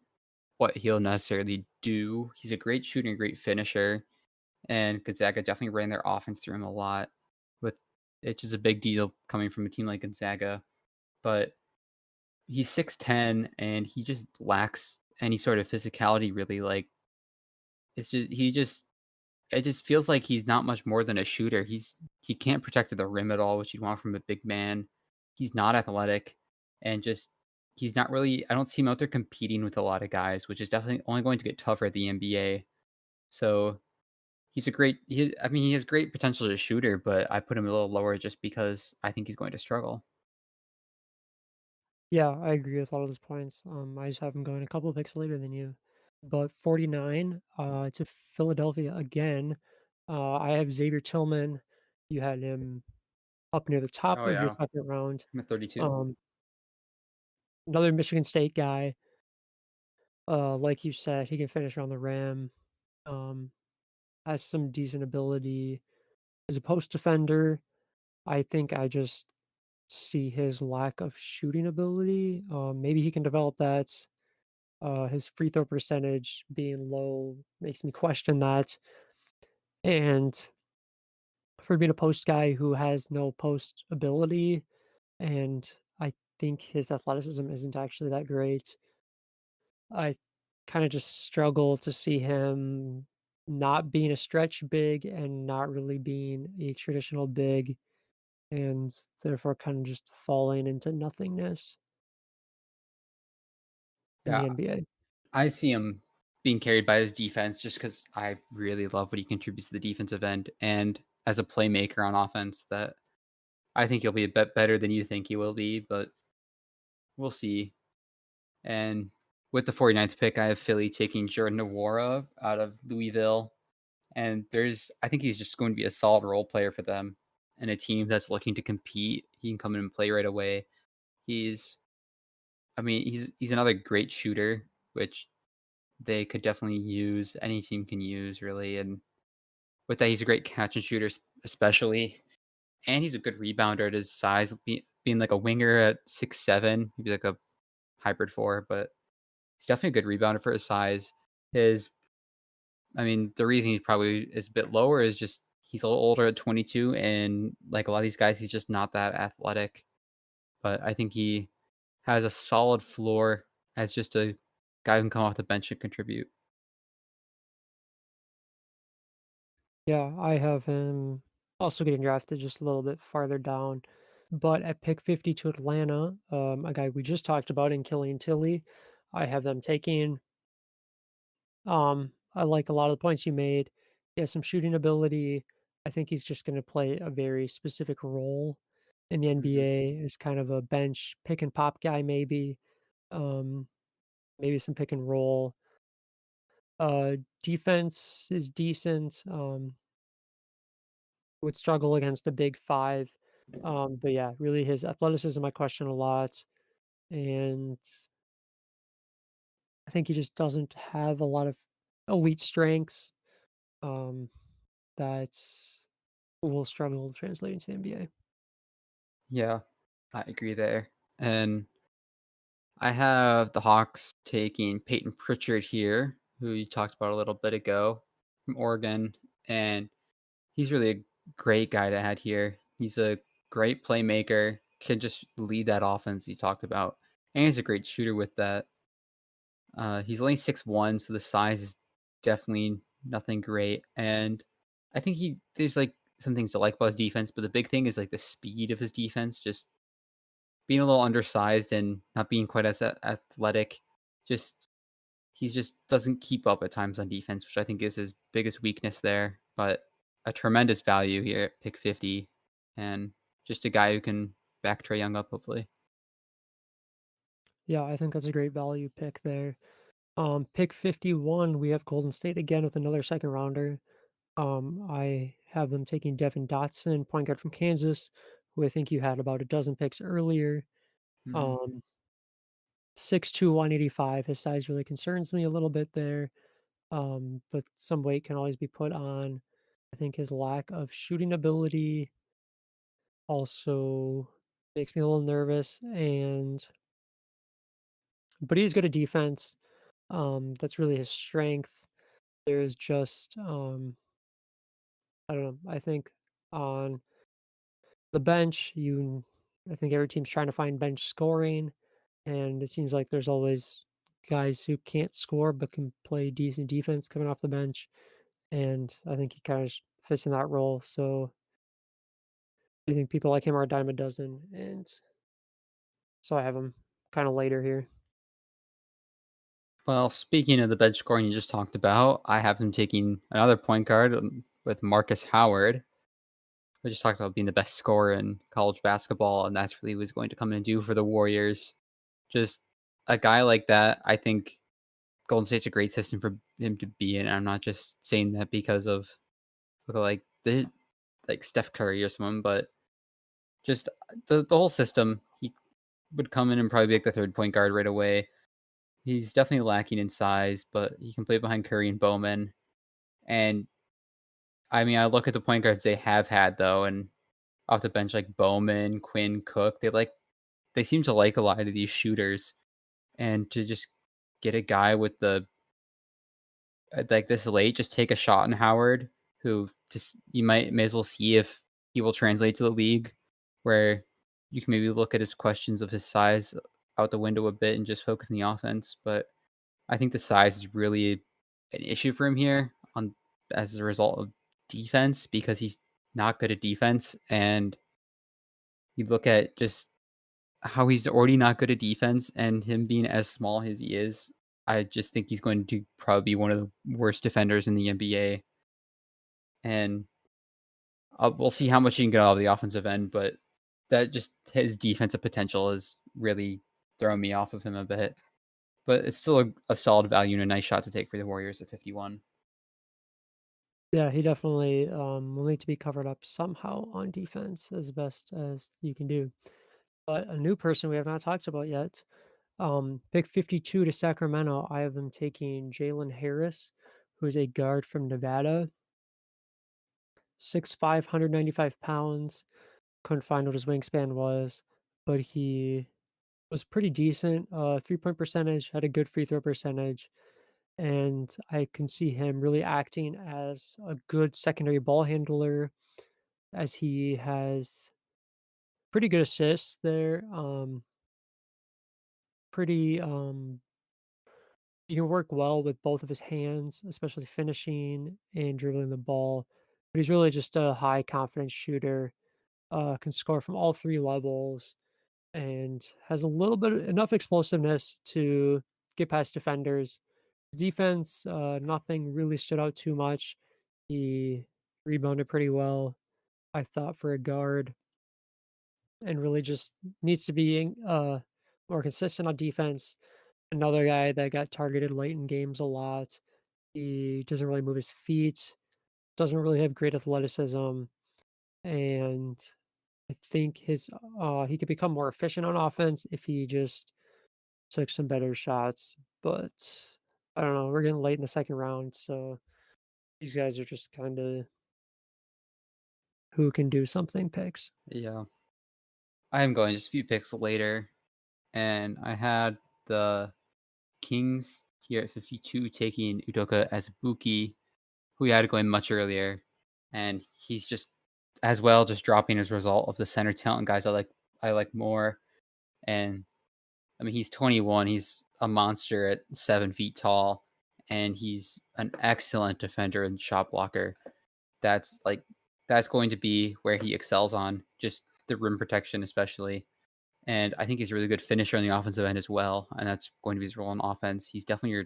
what he'll necessarily do. He's a great shooter and great finisher, and Gonzaga definitely ran their offense through him a lot. With it's just a big deal coming from a team like Gonzaga, but he's 6'10" and he just lacks any sort of physicality. Really, like it's just he just it just feels like he's not much more than a shooter. He can't protect the rim at all, which you'd want from a big man. He's not athletic, and just he's not really. I don't see him out there competing with a lot of guys, which is definitely only going to get tougher at the NBA. So he's a great. I mean, he has great potential as a shooter, but I put him a little lower just because I think he's going to struggle.
Yeah, I agree with all of those points. I just have him going a couple of picks later than you. But 49 to Philadelphia again. I have Xavier Tillman. You had him up near the top
Oh
of your
yeah,
second round.
I'm at 32.
Um, Another Michigan State guy. Like you said, he can finish around the rim. Um, has some decent ability as a post defender. I think I just see his lack of shooting ability. Maybe he can develop that. His free throw percentage being low makes me question that. And for being a post guy who has no post ability, and I think his athleticism isn't actually that great, I kind of just struggle to see him not being a stretch big and not really being a traditional big, and therefore kind of just falling into nothingness in the
Yeah,
NBA.
I see him being carried by his defense just because I really love what he contributes to the defensive end and as a playmaker on offense. That I think he'll be a bit better than you think he will be, but we'll see. And with the 49th pick, I have Philly taking Jordan Nwora out of Louisville. And I think he's just going to be a solid role player for them and a team that's looking to compete. He can come in and play right away. He's, I mean, he's another great shooter, which they could definitely use. Any team can use really, and with that, he's a great catch and shooter, especially, and he's a good rebounder at his size, being like a winger at 6'7", maybe like a hybrid four, but he's definitely a good rebounder for his size. His, I mean, the reason he probably is a bit lower is just he's a little older at 22, and like a lot of these guys, he's just not that athletic. But I think he has a solid floor as just a guy who can come off the bench and contribute.
Yeah, I have him also getting drafted just a little bit farther down. But at pick 50 to Atlanta, a guy we just talked about in Killian Tilly, I have them taking. I like a lot of the points you made. He has some shooting ability. I think he's just going to play a very specific role in the
Mhm.
NBA as kind of a bench pick and pop guy, maybe. Um, maybe some pick and roll. Defense is decent. Would struggle against a big five. But yeah, really his athleticism I question a lot. And I think he just doesn't have a lot of elite strengths. Um, that will struggle translating to the NBA.
Yeah, I agree there. And I have the Hawks taking Peyton Pritchard here, who you talked about a little bit ago from Oregon, and he's really a great guy to add here. He's a great playmaker, can just lead that offense you talked about, and he's a great shooter with that. He's only 6'1", so the size is definitely nothing great, and I think there's like some things to like about his defense, but the big thing is like the speed of his defense, just being a little undersized and not being quite as athletic. Just he just doesn't keep up at times on defense, which I think is his biggest weakness there. But a tremendous value here at pick 50, and just a guy who can back Trey Young up hopefully.
Yeah, I think that's a great value pick there. Pick 51, we have Golden State again with another second rounder. I have them taking Devin Dotson, point guard from Kansas, who I think you had about a dozen picks earlier.
Mhm.
Um, 6'2", 185. His size really concerns me a little bit there. But some weight can always be put on. I think his lack of shooting ability also makes me a little nervous. But he's good at defense. That's really his strength. There's just I don't know. I think on the bench, I think every team's trying to find bench scoring, and it seems like there's always guys who can't score but can play decent defense coming off the bench, and I think he kind of fits in that role. So I think people like him are a dime a dozen, and so I have him kind of later here.
Well, speaking of the bench scoring you just talked about, I have him taking another point guard with Marcus Howard. We just talked about being the best scorer in college basketball, and that's really what he's going to come in and do for the Warriors. Just a guy like that, I think Golden State's a great system for him to be in. I'm not just saying that because of like the like Steph Curry or someone, but just the whole system. He would come in and probably be like the third point guard right away. He's definitely lacking in size, but he can play behind Curry and Bowman. And I mean, I look at the point guards they have had though, and off the bench like Bowman, Quinn, Cook. They seem to like a lot of these shooters, and to just get a guy with the like this late, just take a shot on Howard, who just you may as well see if he will translate to the league, where you can maybe look at his questions of his size out the window a bit and just focus on the offense. But I think the size is really an issue for him here on as a result of defense because he's not good at defense. And you look at just how he's already not good at defense and him being as small as he is, I just think he's going to probably be one of the worst defenders in the NBA. And we'll see how much he can get out of the offensive end, but that just his defensive potential is really throwing me off of him a bit. But it's still a solid value and a nice shot to take for the Warriors at 51.
Yeah, he definitely will need to be covered up somehow on defense as best as you can do. But a new person we have not talked about yet, pick 52 to Sacramento. I have them taking Jalen Harris, who is a guard from Nevada, 6'5", 195 pounds. Couldn't find what his wingspan was, but he was pretty decent. 3-point percentage, had a good free throw percentage, and I can see him really acting as a good secondary ball handler, as he has pretty good assists there. Pretty He can work well with both of his hands, especially finishing and dribbling the ball. but he's really just a high confidence shooter. Can score from all three levels and has a little bit enough explosiveness to get past defenders. Defense, nothing really stood out too much. He rebounded pretty well, I thought, for a guard, and really just needs to be more consistent on defense. Another guy that got targeted late in games a lot. He doesn't really move his feet, doesn't really have great athleticism, and I think he could become more efficient on offense if he just took some better shots. But I don't know. We're getting late in the second round, so these guys are just kind of who can do something picks.
Yeah. I am going just a few picks later, and I had the Kings here at 52 taking Udoka Azubuike, who he had going much earlier, and he's just as well just dropping as a result of the center talent guys I like more. And I mean, he's 21. He's a monster at 7 feet tall, and he's an excellent defender and shot blocker. That's like that's going to be where he excels on just the rim protection, especially. And I think he's a really good finisher on the offensive end as well. And that's going to be his role on offense. He's definitely your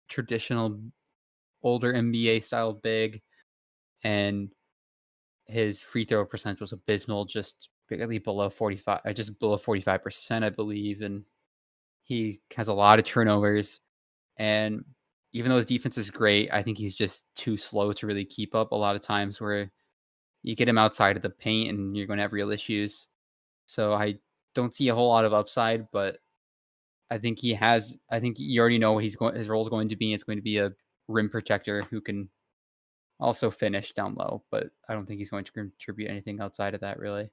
traditional older NBA style big, and his free throw percentage was abysmal, just barely below 45, just below 45%, I believe. And he has a lot of turnovers. And even though his defense is great, I think he's just too slow to really keep up a lot of times where you get him outside of the paint and you're going to have real issues. So I don't see a whole lot of upside, but I think you already know what his role is going to be. It's going to be a rim protector who can also finish down low, but I don't think he's going to contribute anything outside of that, really.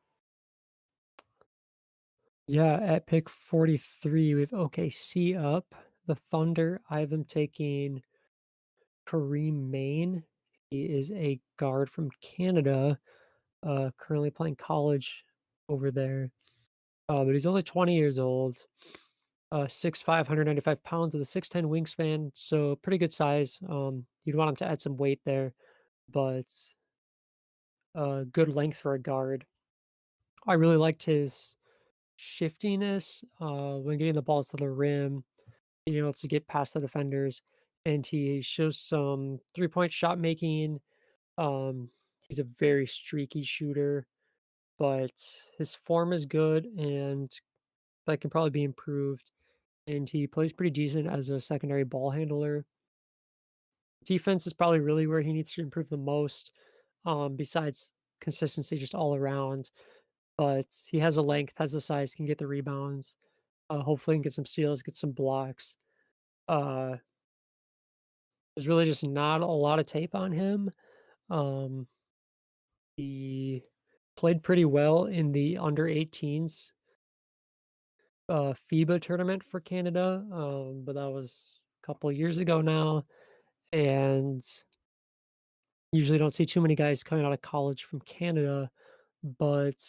Yeah, at pick 43, we have OKC up. The Thunder, I have them taking Kareem Maine. He is a guard from Canada, currently playing college over there. But he's only 20 years old. 6'5", 195 pounds with a 6'10" wingspan, so pretty good size. You'd want him to add some weight there, but good length for a guard. I really liked his shiftiness when getting the ball to the rim, being able to get past the defenders, and he shows some three-point shot making. Um, he's a very streaky shooter, but his form is good, and that can probably be improved. And he plays pretty decent as a secondary ball handler. Defense is probably really where he needs to improve the most, besides consistency just all around. But he has a length, has the size, can get the rebounds. Hopefully, can get some steals, get some blocks. Uh, there's really just not a lot of tape on him. Um, he played pretty well in the under 18s FIBA tournament for Canada, but that was a couple years ago now. And usually don't see too many guys coming out of college from Canada, but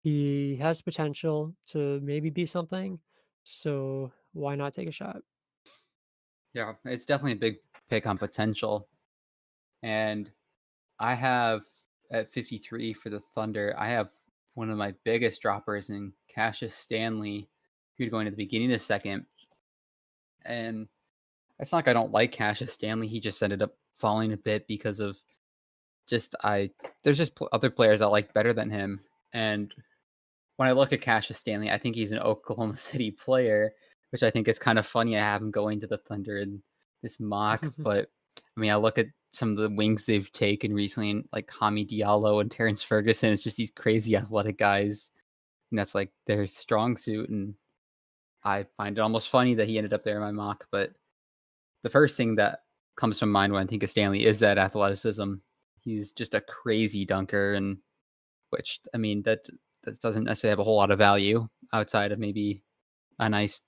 he has potential to maybe be something. So why not take a shot?
Yeah, it's definitely a big pick on potential. And I have at 53 for the Thunder, I have one of my biggest droppers in Cassius Stanley, who's going to the beginning of the second. And it's not like I don't like Cassius Stanley. He just ended up falling a bit because of there's just other players I like better than him. And when I look at Cassius Stanley, I think he's an Oklahoma City player, which I think is kind of funny. I have him going to the Thunder in this mock, but I mean, I look at some of the wings they've taken recently, like Hami Diallo and Terrence Ferguson. It's just these crazy athletic guys, and that's like their strong suit. And I find it almost funny that he ended up there in my mock. But the first thing that comes to mind when I think of Stanley is that athleticism. He's just a crazy dunker, and which I mean that doesn't necessarily have a whole lot of value outside of maybe a nice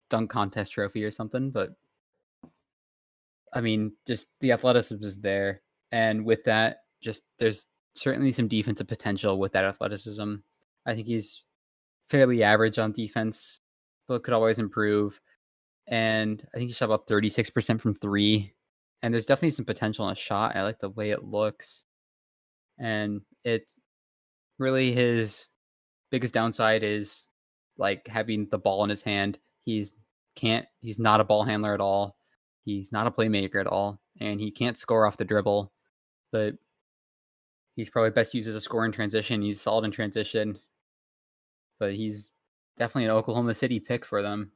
dunk contest trophy or something. But I mean, just the athleticism is there, and with that, just there's certainly some defensive potential with that athleticism. I think he's fairly average on defense, but could always improve. And I think he shot about 36% from three, and there's definitely some potential in a shot. I like the way it looks, and it's really his biggest downside is like having the ball in his hand. He's not a ball handler at all. He's not a playmaker at all, and he can't score off the dribble. But he's probably best used as a scorer in transition. He's solid in transition, but he's definitely an Oklahoma City pick for them.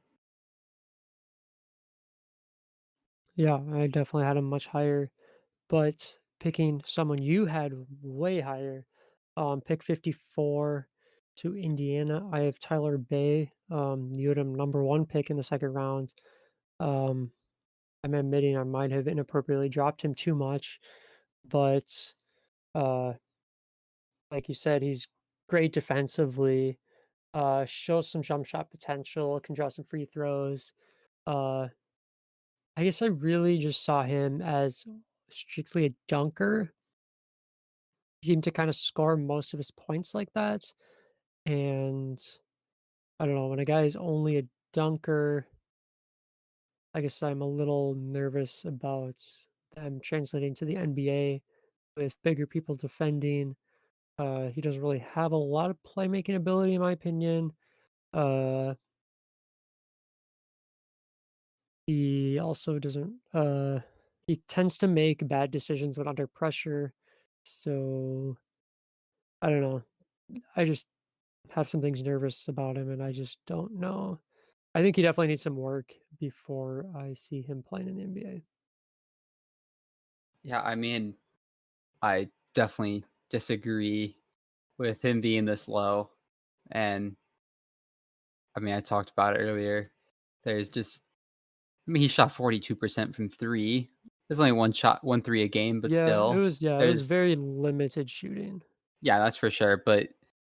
Yeah, I definitely had him much higher, but picking someone you had way higher, pick 54 to Indiana, I have Tyler Bay. You had him number one pick in the second round. Um, I'm admitting I might have inappropriately dropped him too much, but uh, like you said, he's great defensively. Shows some jump shot potential. Can draw some free throws. Uh, I guess I really just saw him as strictly a dunker. He seemed to kind of score most of his points like that. And I don't know, when a guy is only a dunker, I guess I'm a little nervous about them translating to the NBA with bigger people defending. He doesn't really have a lot of playmaking ability, in my opinion. Uh, he also doesn't. He tends to make bad decisions when under pressure. So I don't know. I just have some things nervous about him, and I just don't know. I think he definitely needs some work before I see him playing in the NBA.
Yeah, I mean, I definitely disagree with him being this low. And I mean, I talked about it earlier. There's just, I mean, he shot 42% from three. There's only one three a game, but still,
Yeah, it was
there's,
very limited shooting.
yeah, that's for sure. But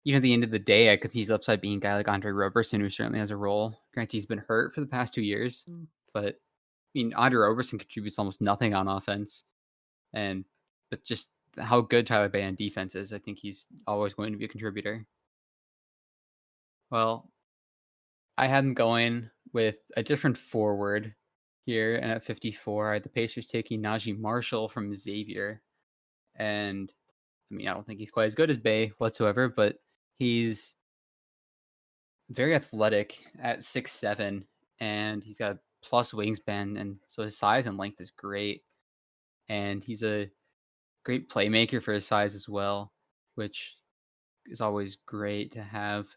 even at the end of the day, I could see his upside being a guy like Andre Roberson, who certainly has a role. Granted, he's been hurt for the past 2 years,
Mm.
but I mean, Andre Roberson contributes almost nothing on offense. And, but just how good Tyler Bay on defense is, I think he's always going to be a contributor. Well, I had him going with a different forward here, and at 54, I had the Pacers taking Najee Marshall from Xavier. And I mean, I don't think he's quite as good as Bay whatsoever, but he's very athletic at 6'7", and he's got a plus wingspan, and so his size and length is great. And he's a great playmaker for his size as well, which is always great to have.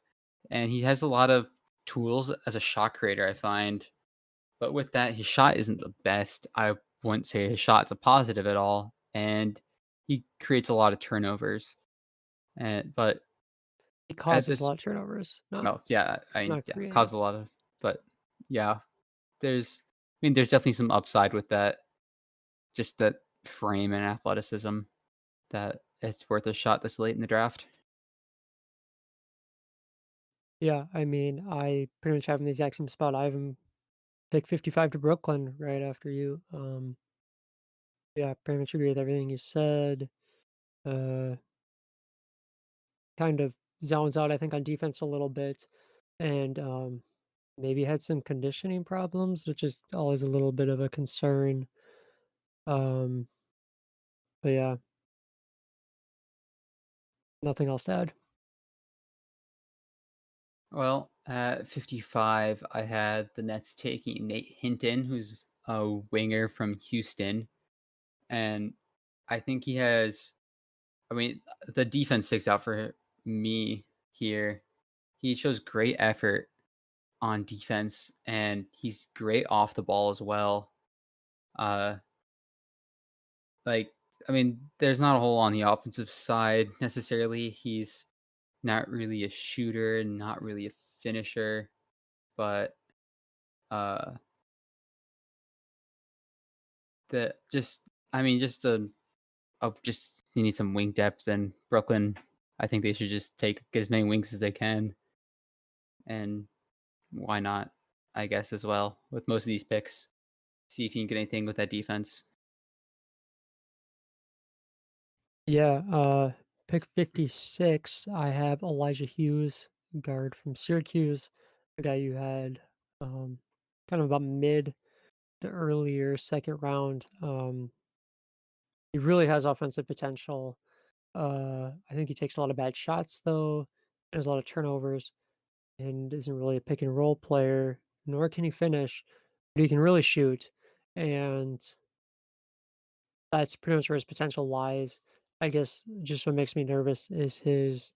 And he has a lot of tools as a shot creator, I find. But with that, his shot isn't the best. I wouldn't say his shot's a positive at all. And he creates a lot of turnovers. But
He
at
causes a
this,
lot of turnovers,
no, yeah,
not
yeah, caused a
creates.
lot of, but yeah, I mean, there's definitely some upside with that. Just that frame and athleticism that it's worth a shot this late in the draft.
Yeah, I mean, I pretty much have him in the exact same spot. I have him pick 55 to Brooklyn right after you. Yeah, I pretty much agree with everything you said. Uh, kind of zones out, I think, on defense a little bit, and maybe had some conditioning problems, which is always a little bit of a concern. Um, but yeah, nothing else to add.
Well, at 55, I had the Nets taking Nate Hinton, who's a winger from Houston. And I think he has, I mean, the defense sticks out for me here. He shows great effort on defense, and he's great off the ball as well. Uh, like, I mean, there's not a whole on the offensive side necessarily. He's not really a shooter, not really a finisher, but uh the just I mean just you need some wing depth, and Brooklyn, I think they should just get as many wings as they can, and why not, I guess, as well with most of these picks. See if you can get anything with that defense.
Yeah, pick 56, I have Elijah Hughes, guard from Syracuse, the guy you had, kind of about mid talked earlier, second round. He really has offensive potential. I think he takes a lot of bad shots though. There's a lot of turnovers and isn't really a pick and roll player, nor can he finish, but he can really shoot. And that's pretty much where his potential lies. I guess just what makes me nervous is his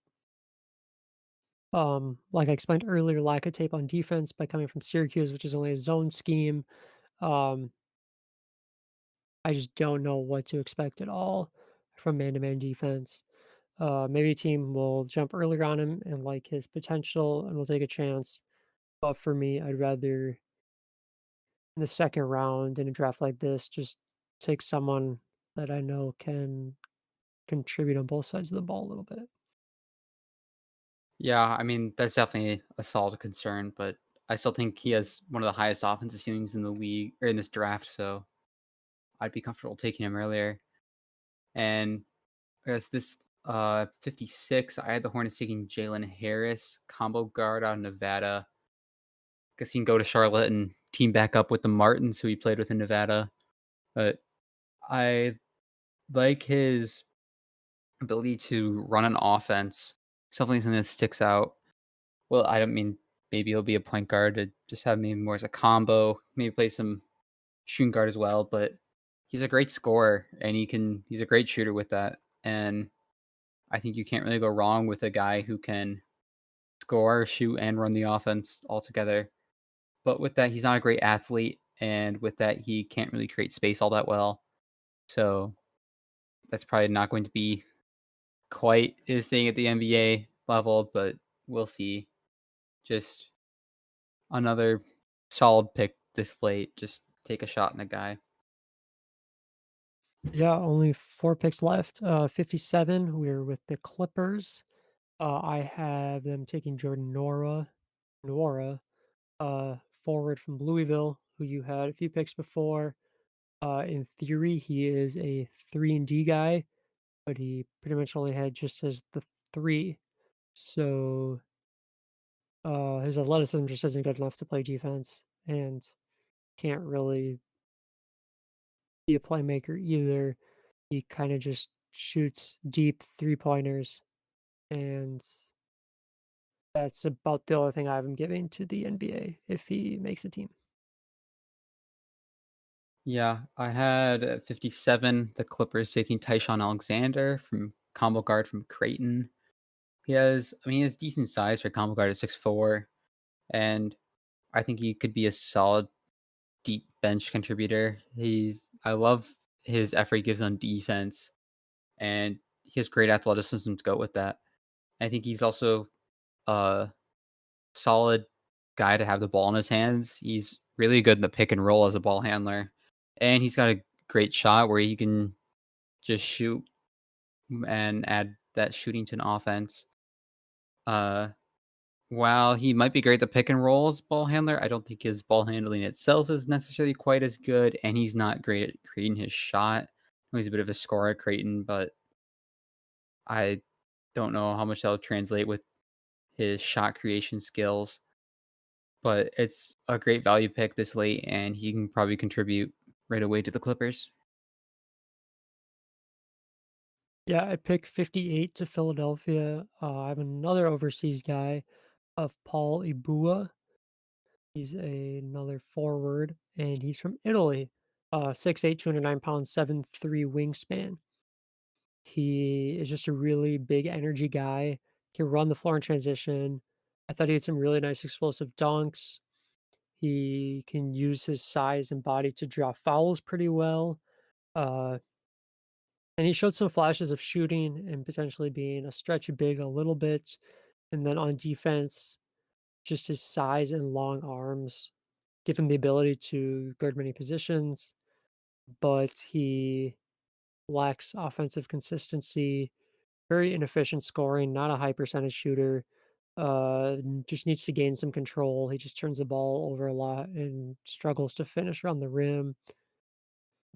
like I explained earlier, lack of tape on defense by coming from Syracuse, which is only a zone scheme. Um, I just don't know what to expect at all from man-to-man defense. Maybe a team will jump earlier on him and like his potential and will take a chance. But for me, I'd rather in the second round in a draft like this just take someone that I know can contribute on both sides of the ball a little bit.
Yeah, I mean, that's definitely a solid concern, but I still think he has one of the highest offensive ceilings in the league or in this draft, so I'd be comfortable taking him earlier. And I guess this 56, I had the Hornets taking Jalen Harris, combo guard out of Nevada. Guess he can go to Charlotte and team back up with the Martins, who he played with in Nevada. But I like his ability to run an offense. Something that sticks out. Well, I don't mean maybe he'll be a point guard to just have maybe more as a combo, maybe play some shooting guard as well, but he's a great scorer and he's a great shooter with that. And I think you can't really go wrong with a guy who can score, shoot, and run the offense all together. But with that, he's not a great athlete, and with that, he can't really create space all that well. So that's probably not going to be quite his thing at the NBA level, but we'll see. Just another solid pick this late. Just take a shot in a guy.
Yeah, only 4 picks left. 57, we're with the Clippers. I have them taking Jordan Nora, forward from Louisville, who you had a few picks before. In theory, he is a 3 and D guy, but he pretty much only had just as the 3. So, his athleticism just isn't good enough to play defense and can't really be a playmaker either. He kind of just shoots deep three-pointers, and that's about the only thing I have him giving to the NBA if he makes a team.
Yeah, I had at 57 the Clippers taking Tyshawn Alexander from combo guard from Creighton. He has decent size for combo guard at 6'4", and I think he could be a solid deep bench contributor. I love his effort he gives on defense, and he has great athleticism to go with that. I think he's also a solid guy to have the ball in his hands. He's really good in the pick and roll as a ball handler, and he's got a great shot where he can just shoot and add that shooting to an offense. Uh, while he might be great at the pick and roll as ball handler, I don't think his ball handling itself is necessarily quite as good, and he's not great at creating his shot. He's a bit of a scorer at Creighton, but I don't know how much that'll translate with his shot creation skills. But it's a great value pick this late, and he can probably contribute right away to the Clippers.
Yeah, I picked 58 to Philadelphia. I have another overseas guy of Paul Ibua. He's another forward, and he's from Italy. 6'8", 209 pounds, 7'3" wingspan. He is just a really big energy guy. Can run the floor in transition. I thought he had some really nice explosive dunks. He can use his size and body to draw fouls pretty well. Uh, and he showed some flashes of shooting and potentially being a stretch big a little bit. And then on defense, just his size and long arms give him the ability to guard many positions, but he lacks offensive consistency, very inefficient scoring, not a high percentage shooter. Just needs to gain some control. He just turns the ball over a lot and struggles to finish around the rim.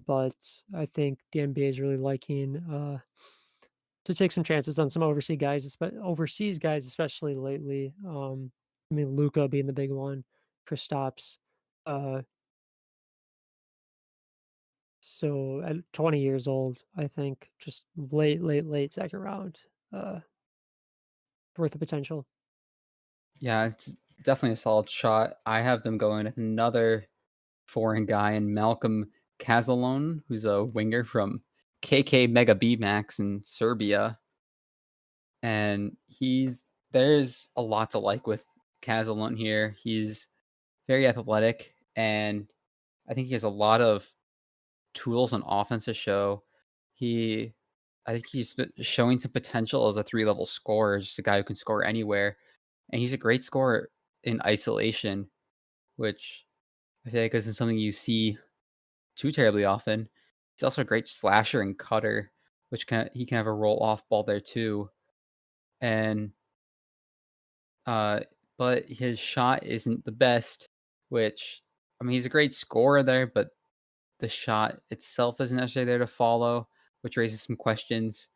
But I think the NBA is really liking to take some chances on some overseas guys, especially lately. I mean, Luca being the big one, Kristaps. Uh, So at 20 years old, I think just late second round, uh, worth the potential.
Yeah, it's definitely a solid shot. I have them going with another foreign guy in Malcolm Kazalon, who's a winger from KK Mega B Max in Serbia. And there's a lot to like with Kazalon here. He's very athletic, and I think he has a lot of tools on offense to show. He I think he's showing some potential as a three-level scorer, just a guy who can score anywhere, and he's a great scorer in isolation, which I feel like isn't something you see too terribly often. He's also a great slasher and cutter, which he can have a roll-off ball there too, and, uh but his shot isn't the best, which I mean, he's a great scorer there, but the shot itself isn't necessarily there to follow, which raises some questions.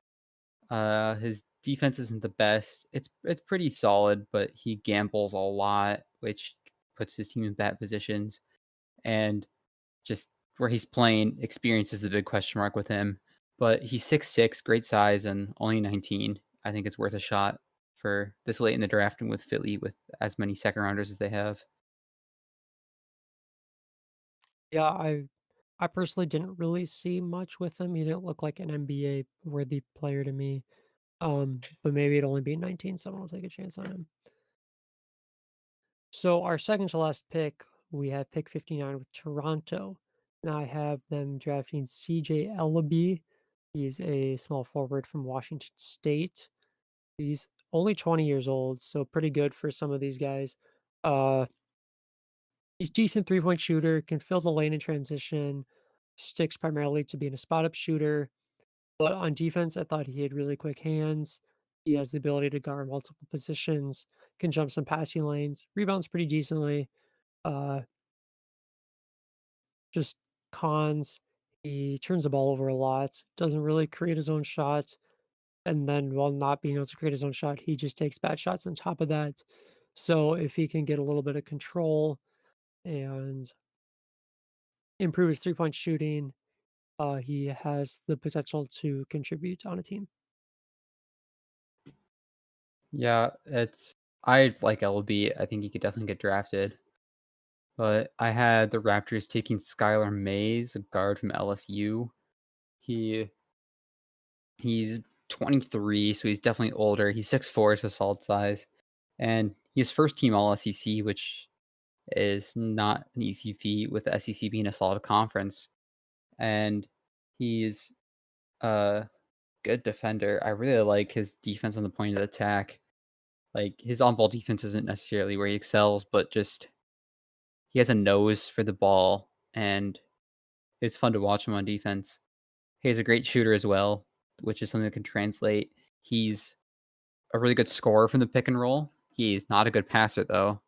His defense isn't the best. It's pretty solid, but he gambles a lot, which puts his team in bad positions. And just where he's playing, experience is the big question mark with him. But he's 6'6", great size, and only 19. I think it's worth a shot for this late in the draft and with Philly with as many second rounders as they have.
Yeah, I personally didn't really see much with him. He didn't look like an NBA worthy player to me. But maybe it'd only be 19, someone will take a chance on him. So our second to last pick, we have pick 59 with Toronto. And I have them drafting CJ Ellaby. He's a small forward from Washington State. He's only 20 years old, so pretty good for some of these guys. Uh, he's decent three-point shooter, can fill the lane in transition, sticks primarily to being a spot-up shooter. But on defense, I thought he had really quick hands. He has the ability to guard multiple positions, can jump some passing lanes, rebounds pretty decently. Uh, just cons, he turns the ball over a lot, doesn't really create his own shot. And then while not being able to create his own shot, he just takes bad shots on top of that. So if he can get a little bit of control and improve his three-point shooting, he has the potential to contribute on a team.
Yeah, I like LB. I think he could definitely get drafted. But I had the Raptors taking Skylar Mays, a guard from LSU. He he's 23, so he's definitely older. He's 6'4", so solid size. And he's first team all SEC, which is not an easy feat with the SEC being a solid conference. And he's a good defender. I really like his defense on the point of attack. Like his on-ball defense isn't necessarily where he excels, but just he has a nose for the ball, and it's fun to watch him on defense. He's a great shooter as well, which is something that can translate. He's a really good scorer from the pick and roll. He's not a good passer though,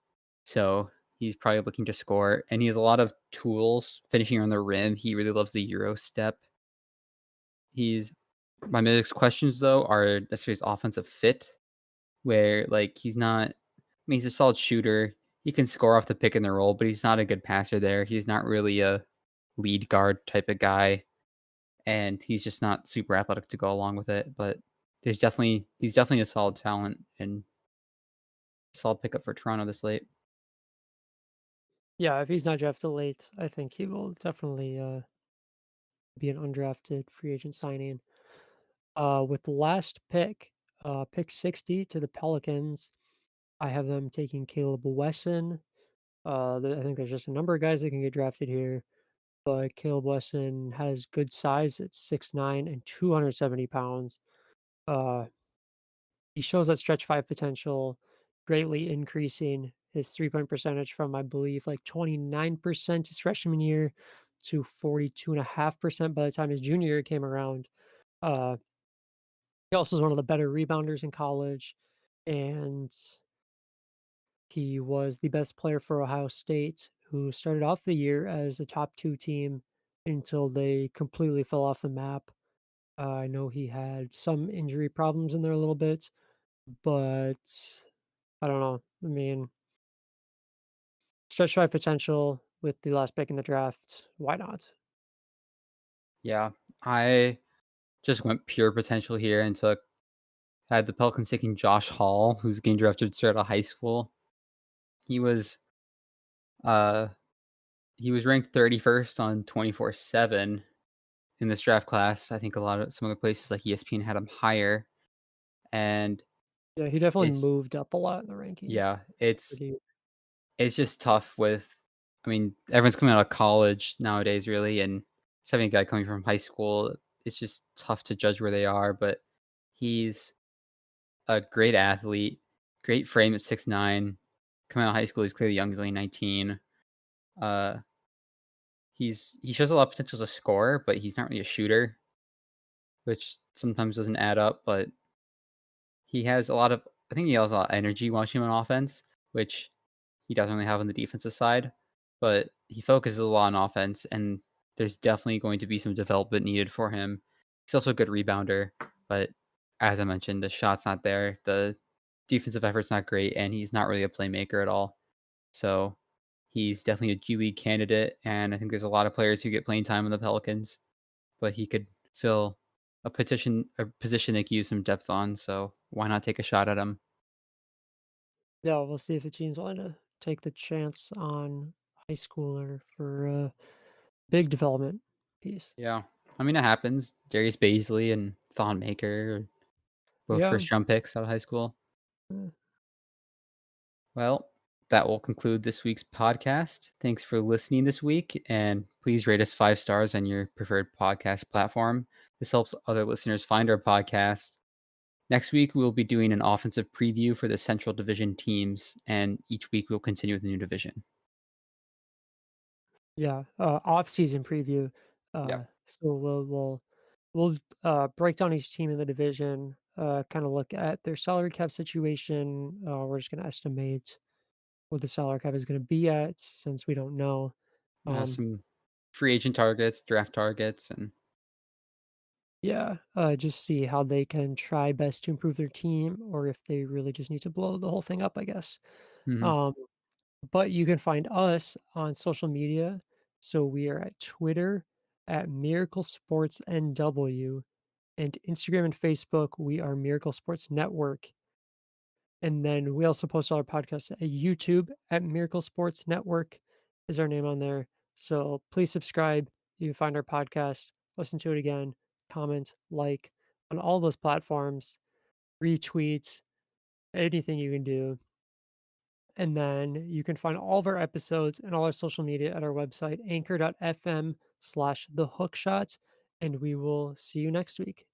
so he's probably looking to score. And he has a lot of tools finishing on the rim. He really loves the Euro step. He's My next questions though are necessarily his offensive fit, where like he's not. I mean, he's a solid shooter. He can score off the pick and the roll, but he's not a good passer there. He's not really a lead guard type of guy, and he's just not super athletic to go along with it. But he's definitely a solid talent and solid pickup for Toronto this late.
Yeah, if he's not drafted late, I think he will definitely be an undrafted free agent signing. With the last pick, pick 60 to the Pelicans, I have them taking Caleb Wesson. I think there's just a number of guys that can get drafted here, but Caleb Wesson has good size at 6'9" and 270 pounds. Uh, he shows that stretch five potential, greatly increasing his 3-point percentage from, I believe, like 29% his freshman year to 42.5% by the time his junior year came around. Uh, he also is one of the better rebounders in college, and he was the best player for Ohio State, who started off the year as a top 2 team until they completely fell off the map. I know he had some injury problems in there a little bit, but I don't know. I mean, stretch five potential with the last pick in the draft. Why not?
Yeah, I just went pure potential here and had the Pelicans taking Josh Hall, who's getting drafted straight out of high school. He was uh he was ranked 31st on 24/7 in this draft class. I think some other places like ESPN had him higher, and
Yeah, he definitely
it's
moved up a lot in the rankings.
yeah, it's
Pretty
it's just tough with. I mean, everyone's coming out of college nowadays, really, and just having a guy coming from high school, it's just tough to judge where they are. But he's a great athlete, great frame at 6'9". Coming out of high school, he's clearly young. He's only 19. Uh, he shows a lot of potential as a scorer, but he's not really a shooter, which sometimes doesn't add up. But he has a lot of. I think he has a lot of energy watching him on offense, which he doesn't really have on the defensive side. But he focuses a lot on offense, and there's definitely going to be some development needed for him. He's also a good rebounder, but as I mentioned, the shot's not there. The defensive effort's not great, and he's not really a playmaker at all. So he's definitely a G League candidate, and I think there's a lot of players who get playing time on the Pelicans, but he could fill a position they could use some depth on. So why not take a shot at him?
Yeah, we'll see if the team's willing to take the chance on high schooler for a big development piece.
Yeah, I mean it happens. Darius Baisley and Thon Maker, both
Yeah.
first round picks out of high school.
uh,
Well, that will conclude this week's podcast. Thanks for listening this week, and please rate us 5 stars on your preferred podcast platform. This helps other listeners find our podcast. Next week, we'll be doing an offensive preview for the Central Division teams, and each week we'll continue with a new division.
Yeah, off-season preview.
Yep.
So we'll break down each team in the division, kind of look at their salary cap situation. We're just gonna estimate what the salary cap is gonna be at since we don't know. Um,
Some free agent targets, draft targets, and
yeah, just see how they can try best to improve their team, or if they really just need to blow the whole thing up, I guess.
mhm.
Um, but you can find us on social media. So we are at Twitter at Miracle Sports NW, and Instagram and Facebook, we are Miracle Sports Network. And then we also post all our podcasts at YouTube at Miracle Sports Network is our name on there. So please subscribe. You can find our podcast, listen to it again, comment, like on all those platforms, retweet, anything you can do. And then you can find all of our episodes and all our social media at our website, anchor.fm/thehookshot. And we will see you next week.